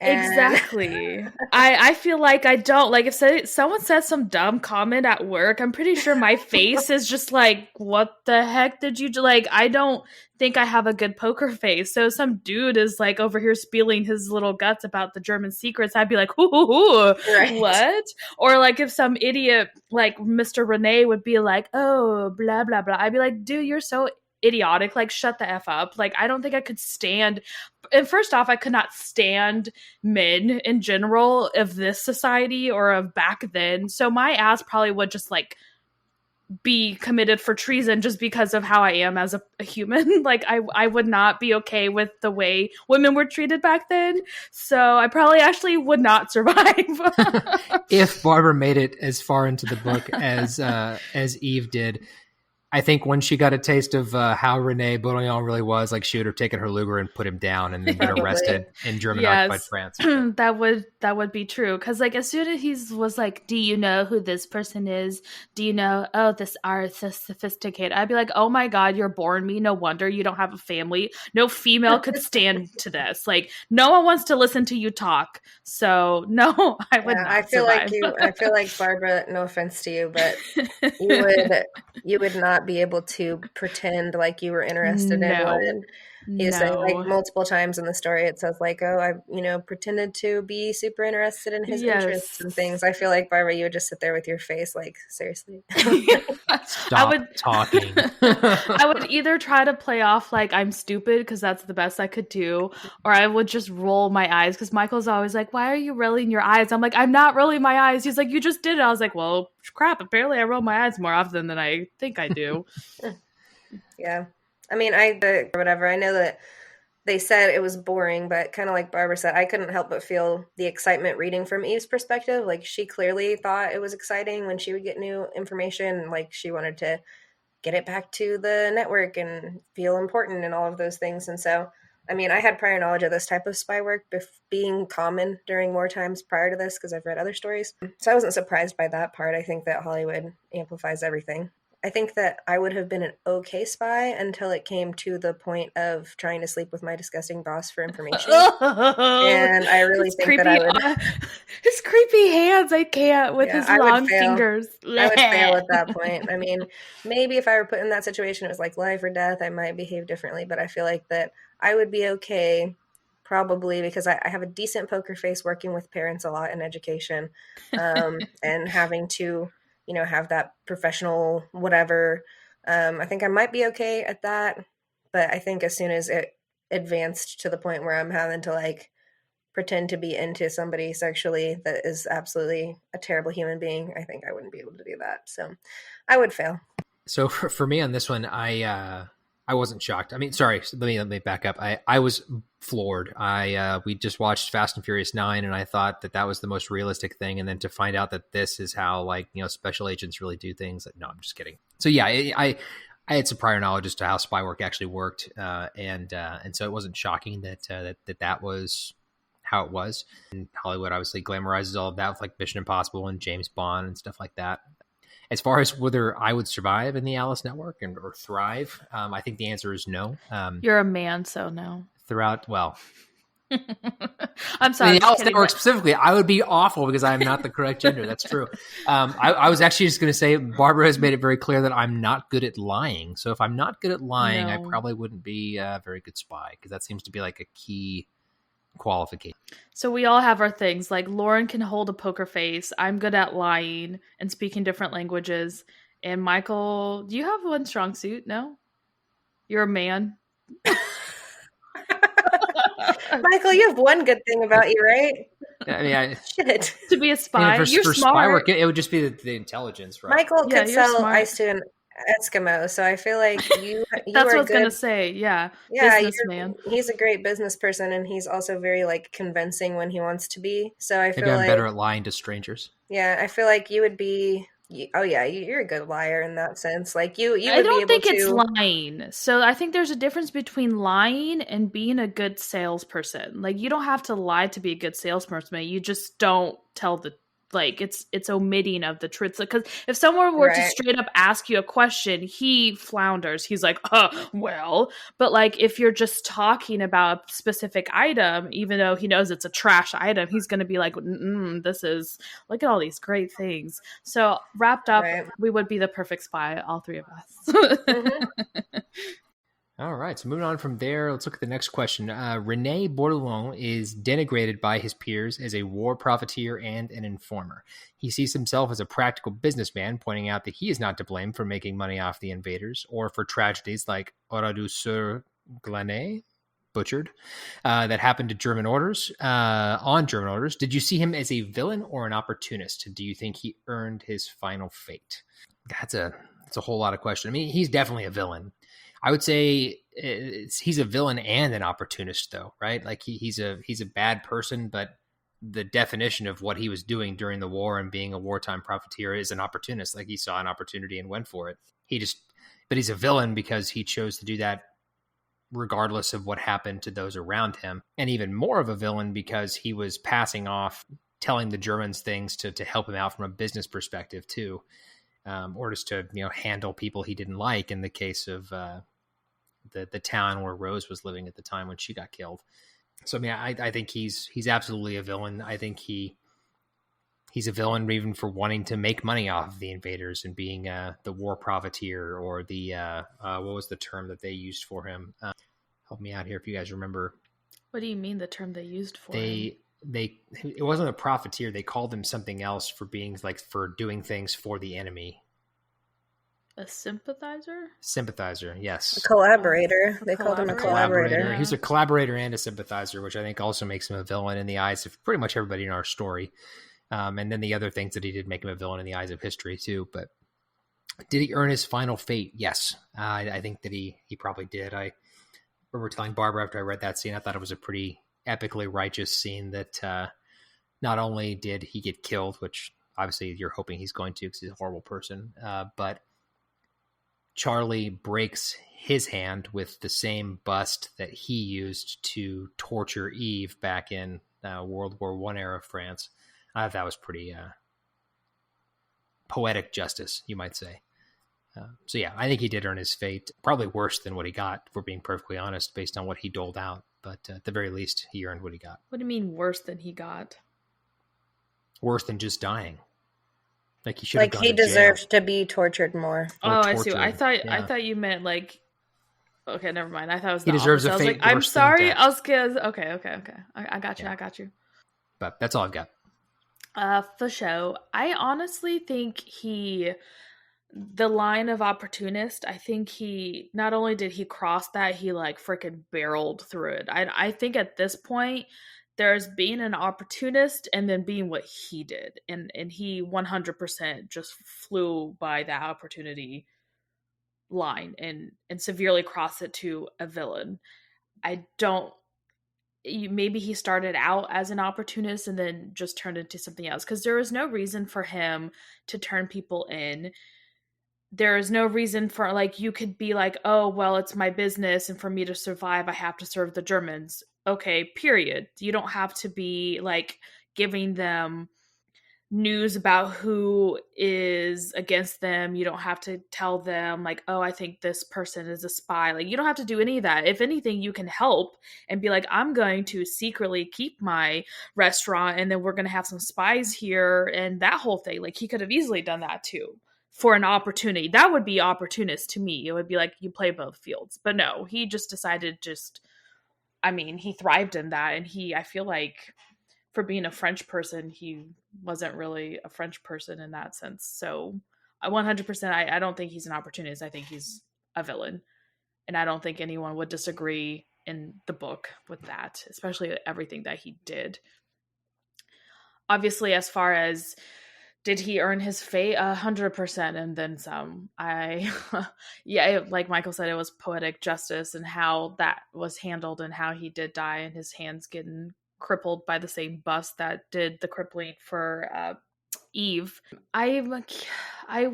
And Exactly. I feel like I don't. Like if someone says some dumb comment at work, I'm pretty sure my face is just like, what the heck did you do? Like I don't think I have a good poker face. So some dude is like over here spilling his little guts about the German secrets, I'd be like, ooh, Right. what? Or like if some idiot like Mr. Renee would be like, oh, blah blah blah, I'd be like, dude, you're so idiotic, like shut the F up. Like I don't think I could stand, and first off, I could not stand men in general of this society or of back then, so my ass probably would just like be committed for treason just because of how I am as a human. Like I would not be okay with the way women were treated back then, so I probably actually would not survive. If Barbara made it as far into the book as Eve did, I think when she got a taste of how Rene Bourguignon really was, like she would have taken her Luger and put him down and then been arrested in German occupied France. that would be true. Because like as soon as he was like, do you know who this person is? Do you know, oh, this art is so sophisticated. I'd be like, oh my God, you're boring me. No wonder you don't have a family. No female could stand to this. Like no one wants to listen to you talk. So no, I would not I feel survive. I feel like Barbara, no offense to you, but you would not be able to pretend like you were interested in what he's saying. Like multiple times in the story, it says like, "Oh, I pretended to be super interested in his interests and things." I feel like Barbara, you would just sit there with your face like, seriously. Stop talking. I would either try to play off like I'm stupid because that's the best I could do, or I would just roll my eyes because Michael's always like, "Why are you rolling your eyes?" I'm like, "I'm not rolling my eyes." He's like, "You just did it." I was like, "Well, crap. Apparently, I roll my eyes more often than I think I do." Yeah. I mean, whatever. I know that they said it was boring, but kind of like Barbara said, I couldn't help but feel the excitement reading from Eve's perspective. Like she clearly thought it was exciting when she would get new information. Like she wanted to get it back to the network and feel important and all of those things. And so, I mean, I had prior knowledge of this type of spy work being common during war times prior to this because I've read other stories. So I wasn't surprised by that part. I think that Hollywood amplifies everything. I think that I would have been an okay spy until it came to the point of trying to sleep with my disgusting boss for information. And I really think that I would... his creepy hands, I can't, with his long fingers. I would fail at that point. I mean, maybe if I were put in that situation, it was like life or death, I might behave differently. But I feel like that I would be okay, probably because I have a decent poker face working with parents a lot in education and having to... have that professional whatever. I think I might be okay at that. But I think as soon as it advanced to the point where I'm having to like pretend to be into somebody sexually that is absolutely a terrible human being, I think I wouldn't be able to do that. So I would fail. So for me on this one, I wasn't shocked. I mean, sorry, let me back up. I was floored. We just watched Fast and Furious 9 and I thought that was the most realistic thing. And then to find out that this is how special agents really do things. No, I'm just kidding. So yeah, I had some prior knowledge as to how spy work actually worked. And so it wasn't shocking that was how it was. And Hollywood obviously glamorizes all of that with like Mission Impossible and James Bond and stuff like that. As far as whether I would survive in the Alice Network or thrive, I think the answer is no. You're a man, so no. I'm sorry. In the Alice Network specifically, I would be awful because I am not the correct gender. That's true. I was actually just going to say, Barbara has made it very clear that I'm not good at lying. So if I'm not good at lying, I probably wouldn't be a very good spy because that seems to be like a key qualification. So we all have our things. Like Lauren can hold a poker face. I'm good at lying and speaking different languages. And Michael, do you have one strong suit? No? You're a man. Michael, you have one good thing about you, right? I mean, shit. To be a spy, you're smart. Spy work, it would just be the intelligence, right? Michael could sell ice to an Eskimo, so I feel like you that's what I was gonna say. Yeah, businessman. He's a great business person, and he's also very like convincing when he wants to be. So I feel I'm better at lying to strangers. Yeah, I feel like you would be Oh yeah, you're a good liar in that sense. Like you I would be don't able think it's to. lying. So I think there's a difference between lying and being a good salesperson. Like you don't have to lie to be a good salesperson. You just don't tell the like it's omitting of the truth. Because if someone were to Right. straight up ask you a question, he flounders. He's like, well. But like if you're just talking about a specific item, even though he knows it's a trash item, he's going to be like, this is look at all these great things. So wrapped up, Right. we would be the perfect spy, all three of us. Hmm. All right, so moving on from there, let's look at the next question. Rene Bourdillon is denigrated by his peers as a war profiteer and an informer. He sees himself as a practical businessman, pointing out that he is not to blame for making money off the invaders or for tragedies like Oradour-sur-Glane, butchered, that happened to German orders, on German orders. Did you see him as a villain or an opportunist? Do you think he earned his final fate? That's a whole lot of question. I mean, he's definitely a villain. I would say he's a villain and an opportunist, though, right? Like he's a bad person, but the definition of what he was doing during the war and being a wartime profiteer is an opportunist. Like he saw an opportunity and went for it. But he's a villain because he chose to do that regardless of what happened to those around him. And even more of a villain because he was passing off, telling the Germans things to help him out from a business perspective too. Or just to handle people he didn't like. In the case of the town where Rose was living at the time when she got killed. So I mean, I think he's absolutely a villain. I think he's a villain even for wanting to make money off of the invaders and being the war profiteer or the what was the term that they used for him? Help me out here if you guys remember. What do you mean the term they used for him? It wasn't a profiteer. They called him something else for being for doing things for the enemy. A sympathizer? Sympathizer, yes. A collaborator. They called him a collaborator. He's a collaborator and a sympathizer, which I think also makes him a villain in the eyes of pretty much everybody in our story. And then the other things that he did make him a villain in the eyes of history too. But did he earn his final fate? Yes. I think that he probably did. I remember telling Barbara after I read that scene, I thought it was a pretty epically righteous scene that not only did he get killed, which obviously you're hoping he's going to because he's a horrible person, but Charlie breaks his hand with the same bust that he used to torture Eve back in World War I era France. I thought that was pretty poetic justice, you might say. So yeah, I think he did earn his fate. Probably worse than what he got, if we're being perfectly honest, based on what he doled out. But at the very least, he earned what he got. What do you mean worse than he got? Worse than just dying. Like he should have gone he to jail. deserved to be tortured more. Oh, I see. I thought you meant like. Okay, never mind. I thought it was he deserves a fate. I'm sorry. I was scared. Okay. I got you. Yeah. I got you. But that's all I've got. For show, I honestly think the line of opportunist, I think he not only did he cross that, he like freaking barreled through it. I think at this point there's being an opportunist and then being what he did, and he 100% just flew by that opportunity line and severely crossed it to a villain. Maybe he started out as an opportunist and then just turned into something else, because there is no reason for him to turn people in. There is no reason for, like, you could be like, oh, well, it's my business, and for me to survive, I have to serve the Germans. Okay, period. You don't have to be, like, giving them news about who is against them. You don't have to tell them, like, oh, I think this person is a spy. Like, you don't have to do any of that. If anything, you can help and be like, I'm going to secretly keep my restaurant, and then we're going to have some spies here, and that whole thing. Like, he could have easily done that too. For an opportunity. That would be opportunist to me. It would be like, you play both fields. But no, he just decided he thrived in that. And I feel like for being a French person, he wasn't really a French person in that sense. So 100%, I don't think he's an opportunist. I think he's a villain. And I don't think anyone would disagree in the book with that, especially everything that he did. Obviously, as far as did he earn his fate? 100% and then some. Like Michael said, it was poetic justice and how that was handled and how he did die and his hands getting crippled by the same bus that did the crippling for Eve. I'm I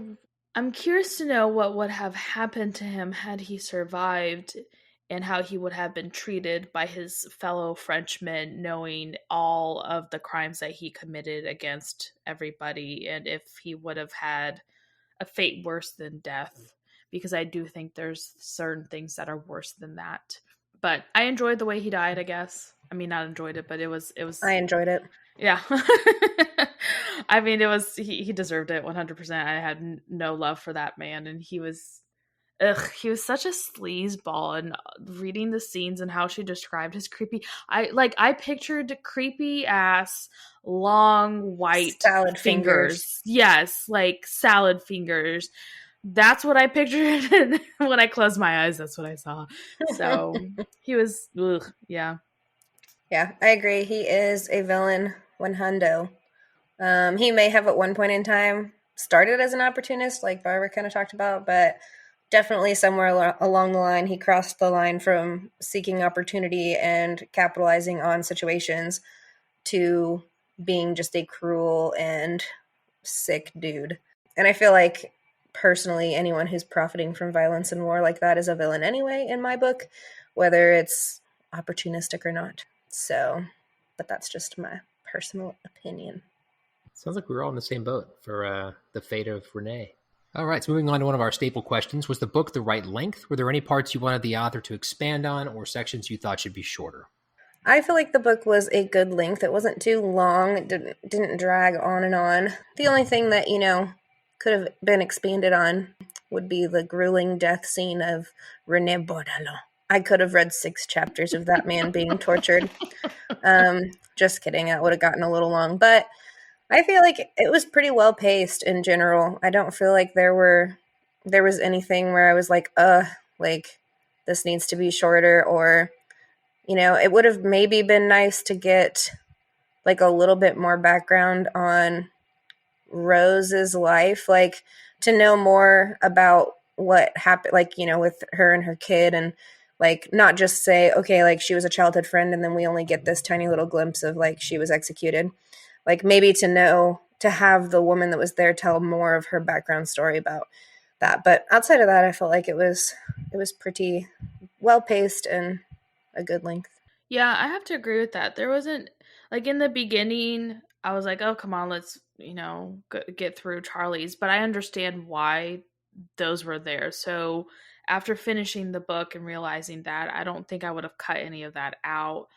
I'm curious to know what would have happened to him had he survived, and how he would have been treated by his fellow Frenchmen, knowing all of the crimes that he committed against everybody, and if he would have had a fate worse than death, because I do think there's certain things that are worse than that. But I enjoyed the way he died, I guess. I mean, not enjoyed it, but it was I enjoyed it. yeah. I mean, he deserved it 100%. I had no love for that man, and he was such a sleazeball. And reading the scenes and how she described his I pictured creepy ass long white Salad fingers. Yes, like salad fingers. That's what I pictured. And when I closed my eyes, that's what I saw. So he was, ugh, yeah. Yeah, I agree. He is a villain when hundo. He may have at one point in time started as an opportunist, like Barbara kind of talked about, but definitely somewhere along the line, he crossed the line from seeking opportunity and capitalizing on situations to being just a cruel and sick dude. And I feel like, personally, anyone who's profiting from violence and war like that is a villain anyway, in my book, whether it's opportunistic or not. So, but that's just my personal opinion. Sounds like we were all in the same boat for the fate of Renee. All right, so moving on to one of our staple questions. Was the book the right length? Were there any parts you wanted the author to expand on, or sections you thought should be shorter? I feel like the book was a good length. It wasn't too long. It didn't drag on and on. The only thing that, could have been expanded on would be the grueling death scene of René Bordalo. I could have read 6 chapters of that man being tortured. Just kidding. That would have gotten a little long. But I feel like it was pretty well paced in general. I don't feel like there was anything where I was like, this needs to be shorter, or, it would have maybe been nice to get like a little bit more background on Rose's life, like to know more about what happened, like, with her and her kid, and like not just say, okay, like she was a childhood friend and then we only get this tiny little glimpse of like she was executed. Like maybe to have the woman that was there tell more of her background story about that. But outside of that, I felt like it was pretty well paced and a good length. Yeah, I have to agree with that. There wasn't, like, in the beginning, I was like, oh, come on, let's, get through Charlie's. But I understand why those were there. So after finishing the book and realizing that, I don't think I would have cut any of that out.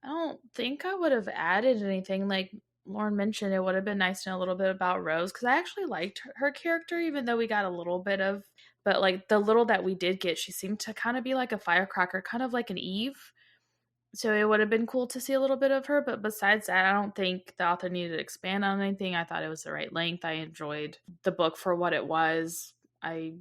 I don't think I would have added anything. Like Lauren mentioned, it would have been nice to know a little bit about Rose, because I actually liked her character, even though we got a little bit of, but like the little that we did get, she seemed to kind of be like a firecracker, kind of like an Eve. So it would have been cool to see a little bit of her. But besides that, I don't think the author needed to expand on anything. I thought it was the right length. I enjoyed the book for what it was. I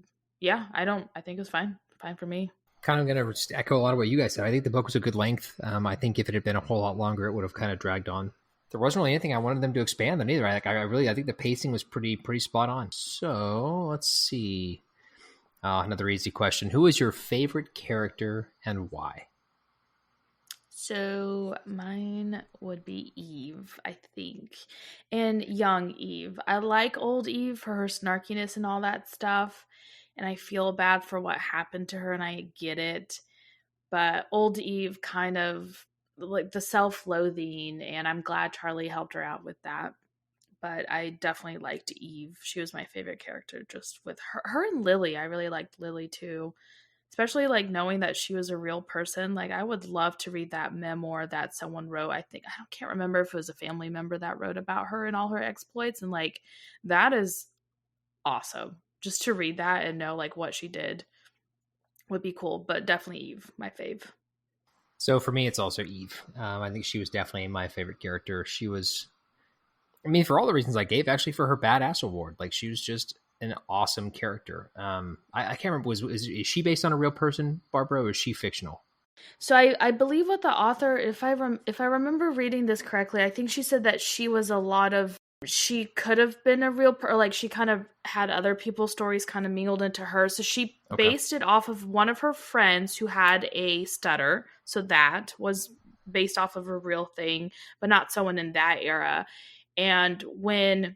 think it was fine for me. Kind of going to echo a lot of what you guys said. I think the book was a good length. I think if it had been a whole lot longer, it would have kind of dragged on. There wasn't really anything I wanted them to expand on either. I think the pacing was pretty spot on. So let's see. Another easy question. Who is your favorite character and why? So mine would be Eve, I think. And young Eve. I like old Eve for her snarkiness and all that stuff. And I feel bad for what happened to her, and I get it. But old Eve, kind of like the self-loathing, and I'm glad Charlie helped her out with that. But I definitely liked Eve. She was my favorite character, just with her and Lili. I really liked Lili too. Especially like knowing that she was a real person. Like I would love to read that memoir that someone wrote. I can't remember if it was a family member that wrote about her and all her exploits. And like that is awesome. Just to read that and know like what she did would be cool. But definitely Eve, my fave. So for me, it's also Eve. I think she was definitely my favorite character. She was, I mean, for all the reasons I gave, actually for her badass award. Like she was just an awesome character. I can't remember, is she based on a real person, Barbara, or is she fictional? So I believe what the author, if I remember reading this correctly, I think she said that she could have been a real or like she kind of had other people's stories kind of mingled into her. So she based it off of one of her friends who had a stutter. So that was based off of a real thing, but not someone in that era. And when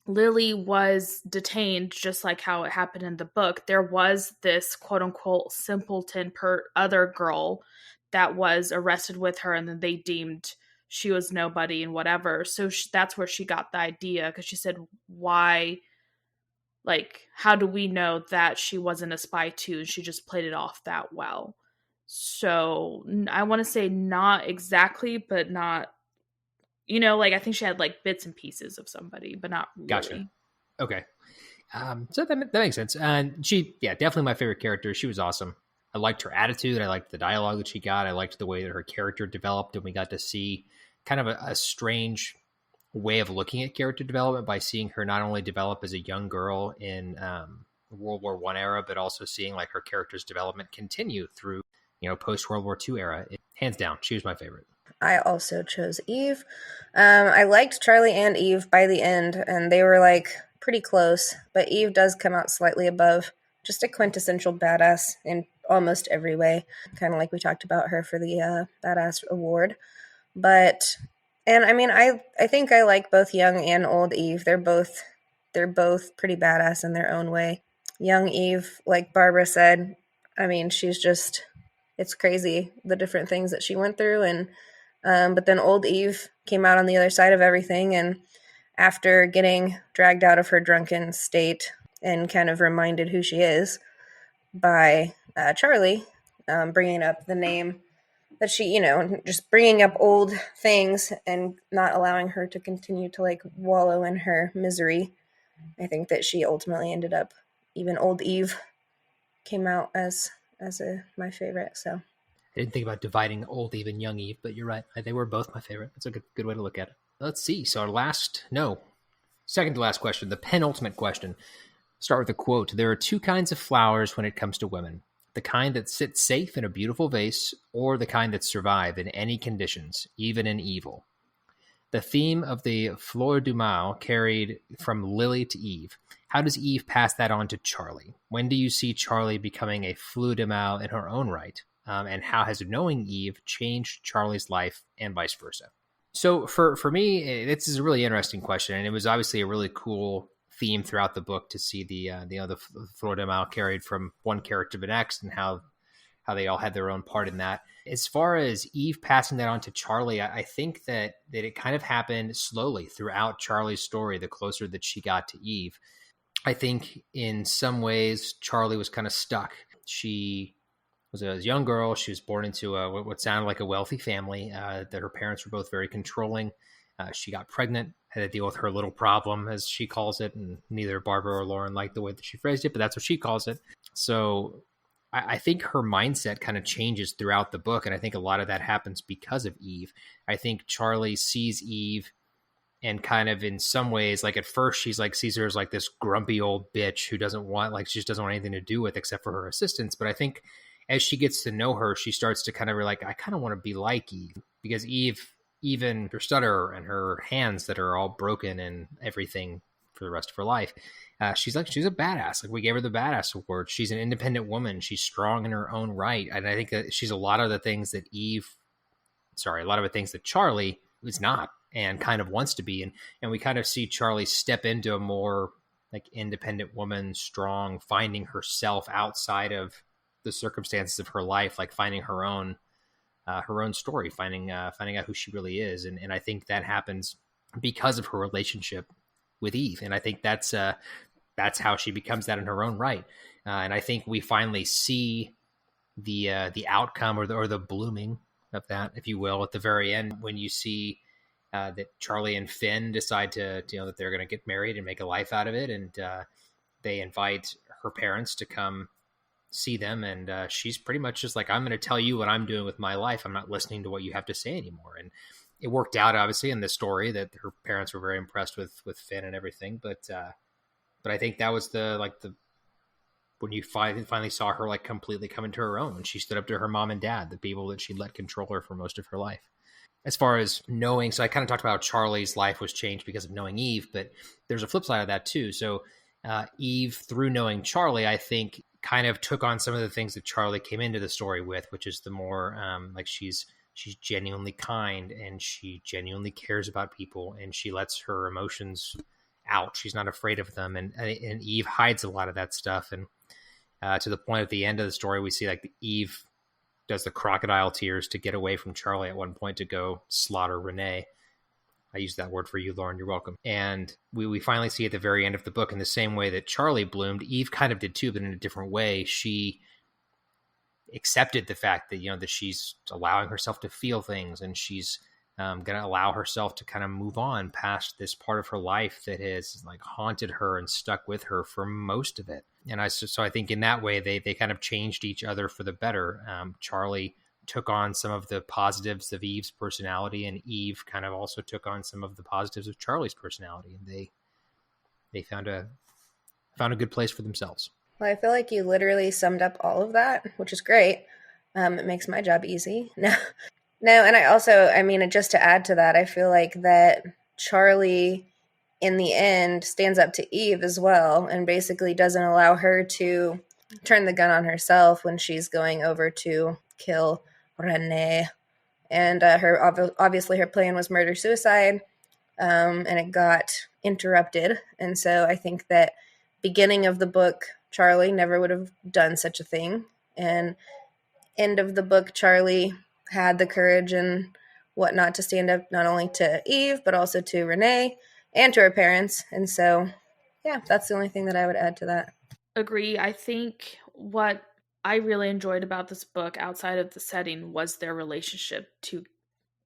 Lili was detained just like how it happened in the book. There was this quote unquote simpleton other girl that was arrested with her, and then they deemed she was nobody and whatever. So that's where she got the idea, because she said, why, like, how do we know that she wasn't a spy too? She just played it off that well. So I want to say not exactly, but not, like, I think she had like bits and pieces of somebody, but not really. Gotcha. Okay. So that makes sense. And she, definitely my favorite character. She was awesome. I liked her attitude. I liked the dialogue that she got. I liked the way that her character developed, and we got to see kind of a strange way of looking at character development by seeing her not only develop as a young girl in World War I era, but also seeing like her character's development continue through, post World War II era. Hands down, she was my favorite. I also chose Eve. I liked Charlie and Eve by the end, and they were like pretty close, but Eve does come out slightly above. Just a quintessential badass in almost every way, kind of like we talked about her for the badass award. And I mean, I think I like both young and old Eve. They're both pretty badass in their own way. Young Eve, like Barbara said, I mean, it's crazy the different things that she went through, and but then old Eve came out on the other side of everything, and after getting dragged out of her drunken state and kind of reminded who she is by Charlie, bringing up the name that she, just bringing up old things and not allowing her to continue to like wallow in her misery. I think that she ultimately ended up, even old Eve came out as my favorite. So I didn't think about dividing old Eve and young Eve, but you're right. They were both my favorite. That's a good way to look at it. Let's see. So second to last question, the penultimate question. Start with a quote. There are two kinds of flowers when it comes to women. The kind that sit safe in a beautiful vase, or the kind that survive in any conditions, even in evil. The theme of the Fleur du Mal carried from Lili to Eve. How does Eve pass that on to Charlie? When do you see Charlie becoming a Fleur du Mal in her own right? And how has knowing Eve changed Charlie's life and vice versa? So for me, this is a really interesting question, and it was obviously a really cool theme throughout the book to see the Fleur de Mal carried from one character to the next, and how they all had their own part in that. As far as Eve passing that on to Charlie, I think that it kind of happened slowly throughout Charlie's story, the closer that she got to Eve. I think in some ways Charlie was kind of stuck. She was a young girl. She was born into what sounded like a wealthy family, that her parents were both very controlling. She got pregnant, had to deal with her little problem, as she calls it, and neither Barbara or Lauren liked the way that she phrased it, but that's what she calls it. So I think her mindset kind of changes throughout the book, and I think a lot of that happens because of Eve. I think Charlie sees Eve and kind of in some ways, like at first she's like sees her as like this grumpy old bitch who she just doesn't want anything to do with except for her assistance. But I think as she gets to know her, she starts to kind of like, I kind of want to be like Eve, because Eve, even her stutter and her hands that are all broken and everything for the rest of her life, she's a badass. Like, we gave her the badass award. She's an independent woman. She's strong in her own right. And I think that she's a lot of the things that Charlie is not and kind of wants to be. And we kind of see Charlie step into a more like independent woman, strong, finding herself outside of the circumstances of her life, like finding her own story, finding out who she really is. And I think that happens because of her relationship with Eve. And I think that's how she becomes that in her own right. And I think we finally see the outcome or the blooming of that, if you will, at the very end, when you see that Charlie and Finn decide that they're going to get married and make a life out of it. And they invite her parents to come see them. And she's pretty much just like, I'm going to tell you what I'm doing with my life. I'm not listening to what you have to say anymore. And it worked out, obviously, in this story that her parents were very impressed with Finn and everything. But I think that was when you finally saw her like completely come into her own, when she stood up to her mom and dad, the people that she let control her for most of her life. As far as knowing, so I kind of talked about how Charlie's life was changed because of knowing Eve, but there's a flip side of that too. So Eve, through knowing Charlie, I think kind of took on some of the things that Charlie came into the story with, which is the more like she's genuinely kind, and she genuinely cares about people, and she lets her emotions out. She's not afraid of them. And Eve hides a lot of that stuff. And to the point at the end of the story, we see like Eve does the crocodile tears to get away from Charlie at one point to go slaughter Renee. I used that word for you, Lauren. You're welcome. And we finally see at the very end of the book, in the same way that Charlie bloomed, Eve kind of did too, but in a different way. She accepted the fact that, that she's allowing herself to feel things, and she's going to allow herself to kind of move on past this part of her life that has like haunted her and stuck with her for most of it. And I think in that way, they kind of changed each other for the better. Charlie took on some of the positives of Eve's personality, and Eve kind of also took on some of the positives of Charlie's personality. And they found a good place for themselves. Well, I feel like you literally summed up all of that, which is great. It makes my job easy. No, and I mean, just to add to that, I feel like that Charlie, in the end, stands up to Eve as well, and basically doesn't allow her to turn the gun on herself when she's going over to kill Renee. And obviously her plan was murder-suicide, and it got interrupted. And so I think that beginning of the book, Charlie never would have done such a thing. And end of the book, Charlie had the courage and whatnot to stand up not only to Eve, but also to Renee and to her parents. And so, yeah, that's the only thing that I would add to that. Agree. I think what I really enjoyed about this book outside of the setting was their relationship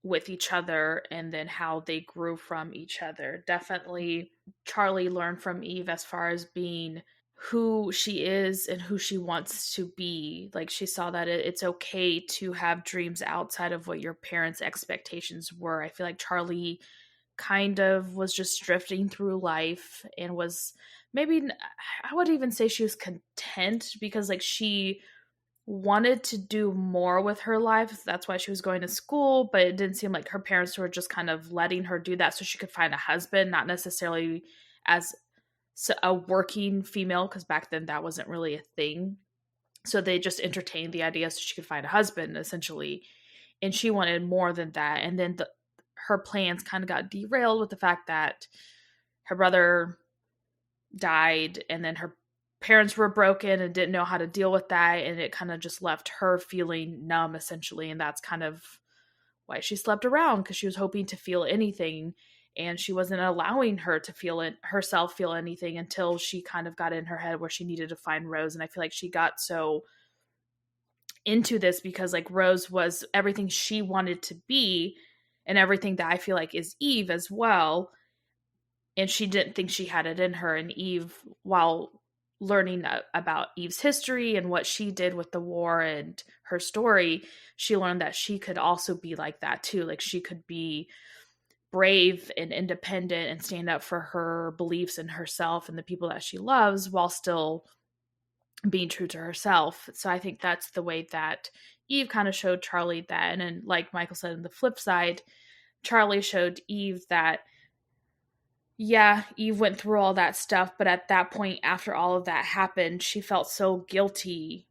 with each other, and then how they grew from each other. Definitely Charlie learned from Eve as far as being who she is and who she wants to be. Like, she saw that it's okay to have dreams outside of what your parents' expectations were. I feel like Charlie kind of was just drifting through life and was maybe, I would even say she was content, because like she wanted to do more with her life. That's why she was going to school, but it didn't seem like her parents were just kind of letting her do that so she could find a husband, not necessarily as a working female, because back then that wasn't really a thing. So they just entertained the idea so she could find a husband, essentially. And she wanted more than that. And then her plans kind of got derailed with the fact that her brother died, and then her parents were broken and didn't know how to deal with that. And it kind of just left her feeling numb, essentially. And that's kind of why she slept around, because she was hoping to feel anything. And she wasn't allowing her to feel anything until she kind of got in her head where she needed to find Rose. And I feel like she got so into this because like Rose was everything she wanted to be, and everything that I feel like is Eve as well. And she didn't think she had it in her. And Eve, while learning about Eve's history and what she did with the war and her story, she learned that she could also be like that too. Like, she could be brave and independent and stand up for her beliefs and herself and the people that she loves, while still being true to herself. So I think that's the way that Eve kind of showed Charlie that. And then, like Michael said, on the flip side, Charlie showed Eve that, yeah, Eve went through all that stuff, but at that point, after all of that happened, she felt so guilty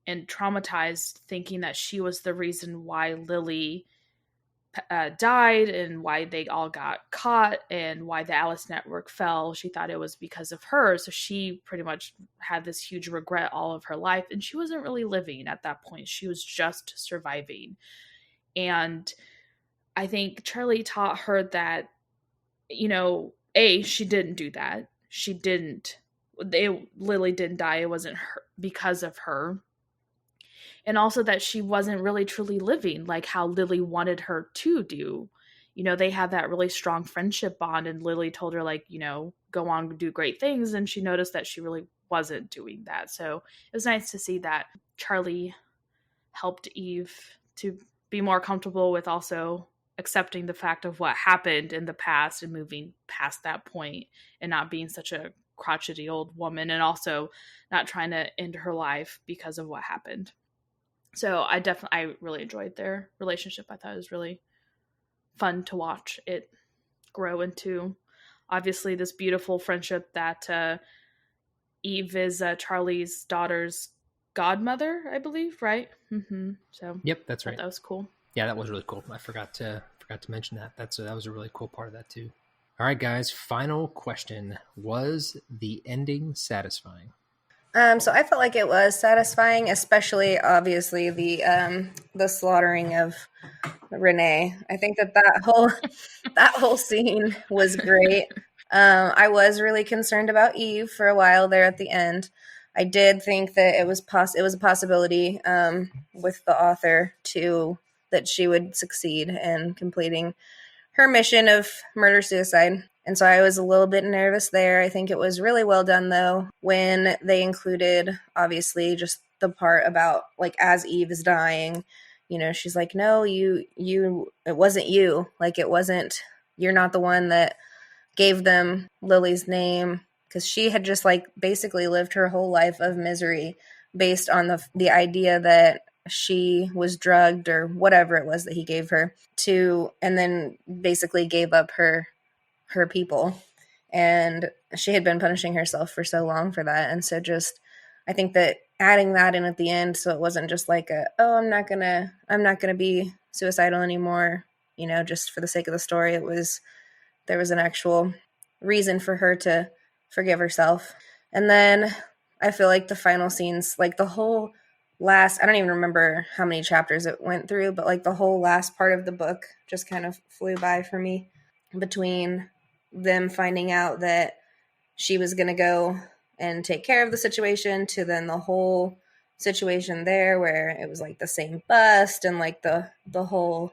and traumatized, thinking that she was the reason why Lili died and why they all got caught and why the Alice Network fell. She thought it was because of her. So she pretty much had this huge regret all of her life. And she wasn't really living at that point. She was just surviving. And I think Charlie taught her that, she didn't do that. Lili didn't die. It wasn't her, because of her. And also that she wasn't really truly living like how Lili wanted her to do. They had that really strong friendship bond, and Lili told her, like, go on and do great things. And she noticed that she really wasn't doing that. So it was nice to see that Charlie helped Eve to be more comfortable with also accepting the fact of what happened in the past and moving past that point, and not being such a crotchety old woman, and also not trying to end her life because of what happened. So I really enjoyed their relationship. I thought it was really fun to watch it grow into, obviously, this beautiful friendship that Eve is Charlie's daughter's godmother, I believe, right? Mm-hmm. So yep, that's right. That was cool. Yeah, that was really cool. I forgot to mention that. That was a really cool part of that too. All right, guys. Final question: was the ending satisfying? So I felt like it was satisfying, especially obviously the slaughtering of Renee. I think that whole scene was great. I was really concerned about Eve for a while there at the end. I did think that it was a possibility with the author to that she would succeed in completing her mission of murder suicide. And so I was a little bit nervous there. I think it was really well done though when they included obviously just the part about like as Eve is dying, you know, she's like, "No, you it wasn't you. Like it wasn't you're not the one that gave them Lily's name," because she had just like basically lived her whole life of misery based on the idea that she was drugged or whatever it was that he gave her to, and then basically gave up her people. And she had been punishing herself for so long for that. And so just I think that adding that in at the end, so it wasn't just like I'm not gonna be suicidal anymore, you know, just for the sake of the story. There was an actual reason for her to forgive herself. And then I feel like the final scenes, like the whole last, I don't even remember how many chapters it went through, but like the whole last part of the book just kind of flew by for me, between them finding out that she was going to go and take care of the situation to then the whole situation there where it was like the same bust and like the whole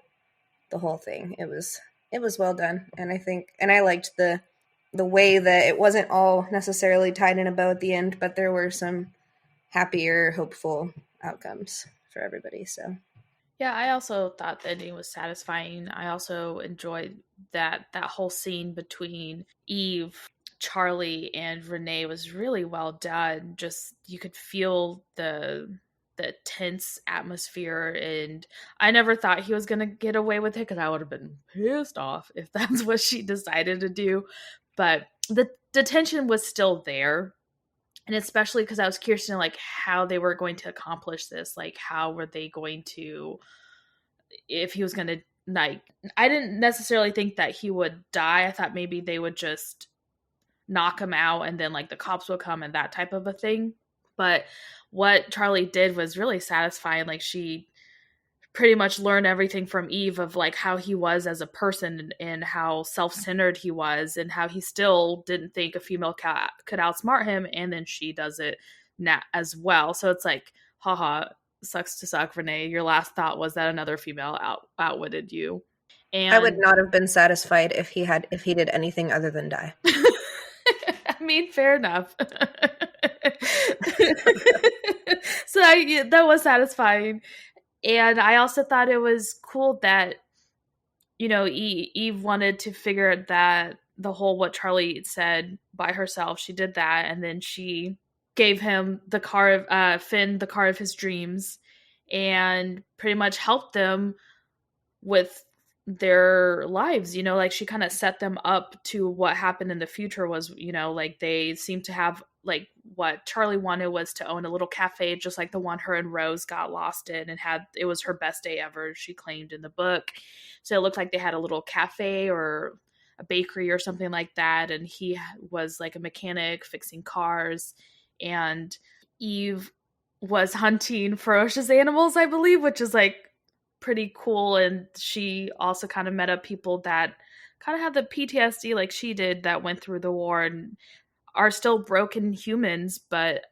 thing. It was well done. And I liked the way that it wasn't all necessarily tied in a bow at the end, but there were some happier, hopeful outcomes for everybody. So Yeah, I also thought the ending was satisfying. I also enjoyed that whole scene between Eve, Charlie, and Renee was really well done. Just you could feel the tense atmosphere, and I never thought he was going to get away with it because I would have been pissed off if that's what she decided to do. But the tension was still there. And especially because I was curious to know like how they were going to accomplish this. Like how were they going to, if he was going to, like, I didn't necessarily think that he would die. I thought maybe they would just knock him out and then like the cops will come and that type of a thing. But what Charlie did was really satisfying. Like she pretty much learned everything from Eve of like how he was as a person and how self-centered he was and how he still didn't think a female cat could outsmart him, and then she does it as well. So it's like, haha, sucks to suck, Renee. Your last thought was that another female outwitted you. And I would not have been satisfied if he did anything other than die. I mean, fair enough. So that was satisfying. And I also thought it was cool that, you know, Eve wanted to figure that the whole what Charlie said by herself. She did that, and then she gave him the car of Finn, the car of his dreams, and pretty much helped them with their lives. You know, like she kind of set them up to what happened in the future was, you know, like they seem to have like what Charlie wanted was to own a little cafe, just like the one her and Rose got lost in and it was her best day ever, she claimed in the book. So it looked like they had a little cafe or a bakery or something like that. And he was like a mechanic fixing cars. And Eve was hunting ferocious animals, I believe, which is like pretty cool. And she also kind of met up people that kind of had the PTSD like she did, that went through the war and are still broken humans, but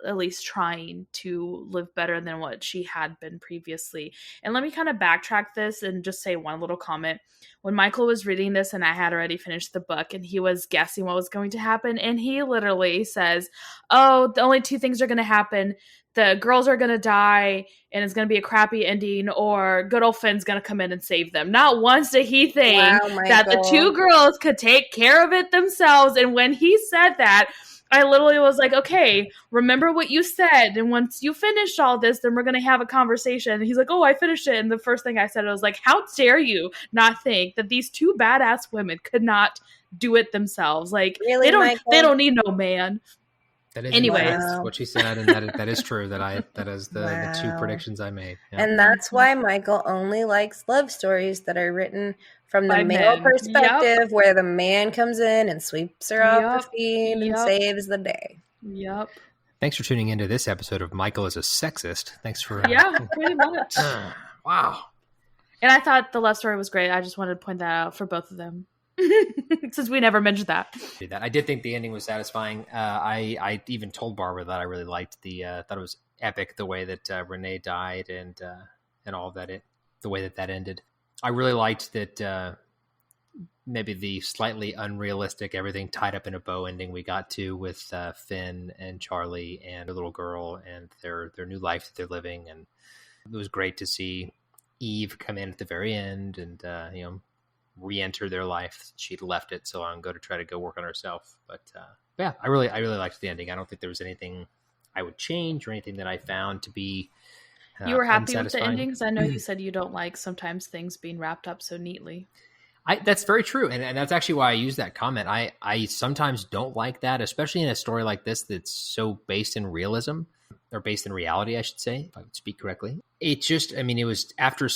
at least trying to live better than what she had been previously. And let me kind of backtrack this and just say one little comment. When Michael was reading this and I had already finished the book and he was guessing what was going to happen, and he literally says, oh, the only two things are going to happen. The girls are going to die and it's going to be a crappy ending, or good old Finn's going to come in and save them. Not once did he think that the two girls could take care of it themselves. And when he said that, I literally was like, okay, remember what you said. And once you finish all this, then we're going to have a conversation. And he's like, oh, I finished it. And the first thing I said, I was like, how dare you not think that these two badass women could not do it themselves? Like, really, they don't need no man. That is anyway, what she said, and that is true. That is the two predictions I made. Yeah. And that's why Michael only likes love stories that are written from the By male men. perspective, where the man comes in and sweeps her off her feet and saves the day. Yep. Thanks for tuning into this episode of Michael is a Sexist. Thanks for... Yeah, pretty much. Wow. And I thought the love story was great. I just wanted to point that out for both of them. Since we never mentioned that. I did think the ending was satisfying. I even told Barbara that I really liked thought it was epic the way that Renee died and all of that, the way that ended. I really liked that maybe the slightly unrealistic, everything tied up in a bow ending we got to with Finn and Charlie and their little girl and their new life that they're living. And it was great to see Eve come in at the very end and, re-enter their life. She'd left it so long ago to try to go work on herself. But yeah, I really liked the ending. I don't think there was anything I would change or anything that I found to be you were happy with the endings? I know you said you don't like sometimes things being wrapped up so neatly. That's very true. And that's actually why I use that comment. I sometimes don't like that, especially in a story like this that's so based in realism, or based in reality, I should say, if I would speak correctly. It just, it was after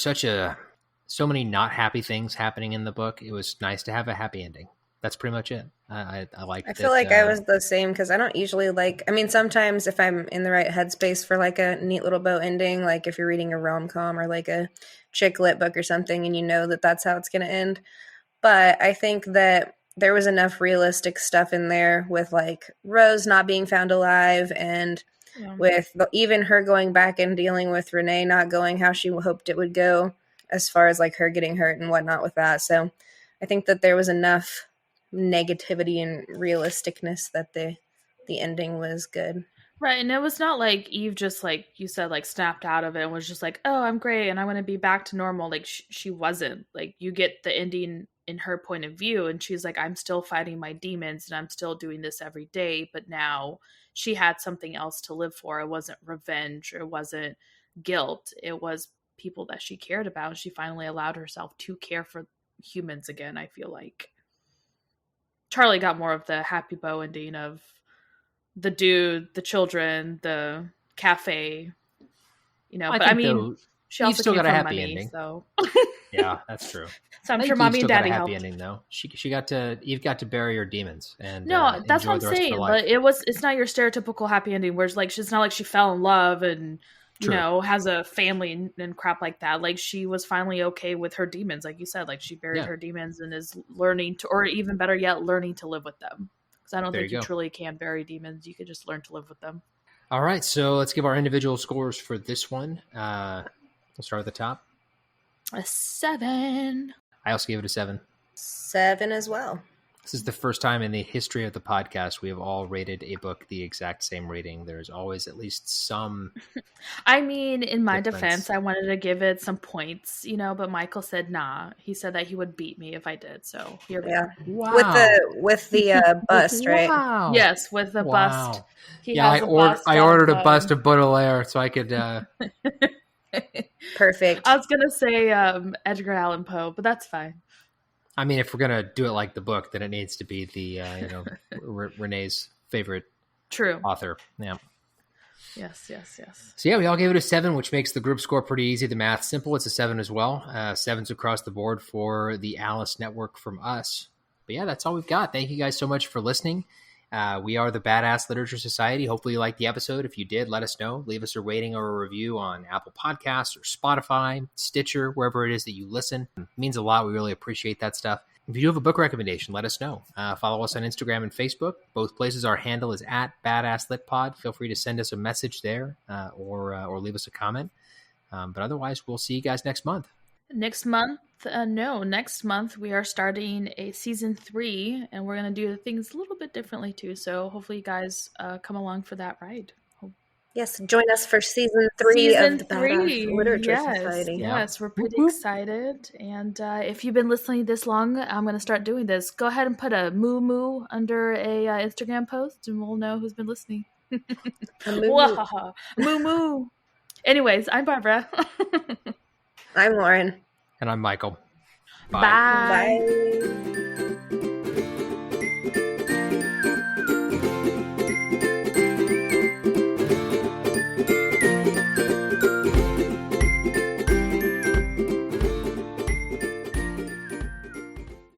so many not happy things happening in the book. It was nice to have a happy ending. That's pretty much it. I like. I feel like I was the same because I don't usually like. Sometimes if I'm in the right headspace for like a neat little bow ending, like if you're reading a rom-com or like a chick lit book or something, and you know that that's how it's going to end. But I think that there was enough realistic stuff in there with like Rose not being found alive and with even her going back and dealing with Renee not going how she hoped it would go, as far as like her getting hurt and whatnot with that. So I think that there was enough negativity and realisticness that the ending was good. Right. And it was not like Eve just, like you said, like snapped out of it and was just like, oh, I'm great and I want to be back to normal. Like she wasn't. Like you get the ending in her point of view and she's like, I'm still fighting my demons and I'm still doing this every day. But now she had something else to live for. It wasn't revenge. It wasn't guilt. It was people that she cared about. She finally allowed herself to care for humans again. I feel like Charlie got more of the happy bow ending of the dude, the children, the cafe, but she also still got a happy money, ending. So yeah, that's true. So I'm sure mommy and daddy got a happy helped. ending though. Eve got to bury her demons and that's what I'm saying. But it's not your stereotypical happy ending where it's like it's not like she fell in love and has a family and crap like that. Like she was finally okay with her demons, like you said. Like she buried her demons and is learning to, or even better yet, learning to live with them. Because I don't think you truly can bury demons. You could just learn to live with them. All right, so let's give our individual scores for this one. We'll start at the top. A 7. I also gave it a 7. 7 as well. This is the first time in the history of the podcast we have all rated a book the exact same rating. There's always at least some. In my defense, I wanted to give it some points, but Michael said nah. He said that he would beat me if I did. So here we are. Wow. With the bust, right? Wow. Yes, with the bust. I ordered a bust of Baudelaire so I could. Perfect. I was gonna say Edgar Allan Poe, but that's fine. If we're gonna do it like the book, then it needs to be the Renee's favorite author. Yeah. Yes. So yeah, we all gave it a 7, which makes the group score pretty easy. The math simple. It's a 7 as well. 7s across the board for the Alice Network from us. But yeah, that's all we've got. Thank you guys so much for listening. We are the Badass Literature Society. Hopefully you liked the episode. If you did, let us know. Leave us a rating or a review on Apple Podcasts or Spotify, Stitcher, wherever it is that you listen. It means a lot. We really appreciate that stuff. If you do have a book recommendation, let us know. Follow us on Instagram and Facebook. Both places, our handle is @BadassLitPod. Feel free to send us a message there or leave us a comment. But otherwise, we'll see you guys next month. Next month we are starting a season 3 and we're going to do things a little bit differently too. So hopefully you guys come along for that ride. Yes, join us for season 3 of the Badass Literature Society. Yes, we're pretty excited. And if you've been listening this long, I'm going to start doing this. Go ahead and put a moo under a Instagram post and we'll know who's been listening. Moo. Anyways, I'm Barbara. I'm Lauren. And I'm Michael. Bye.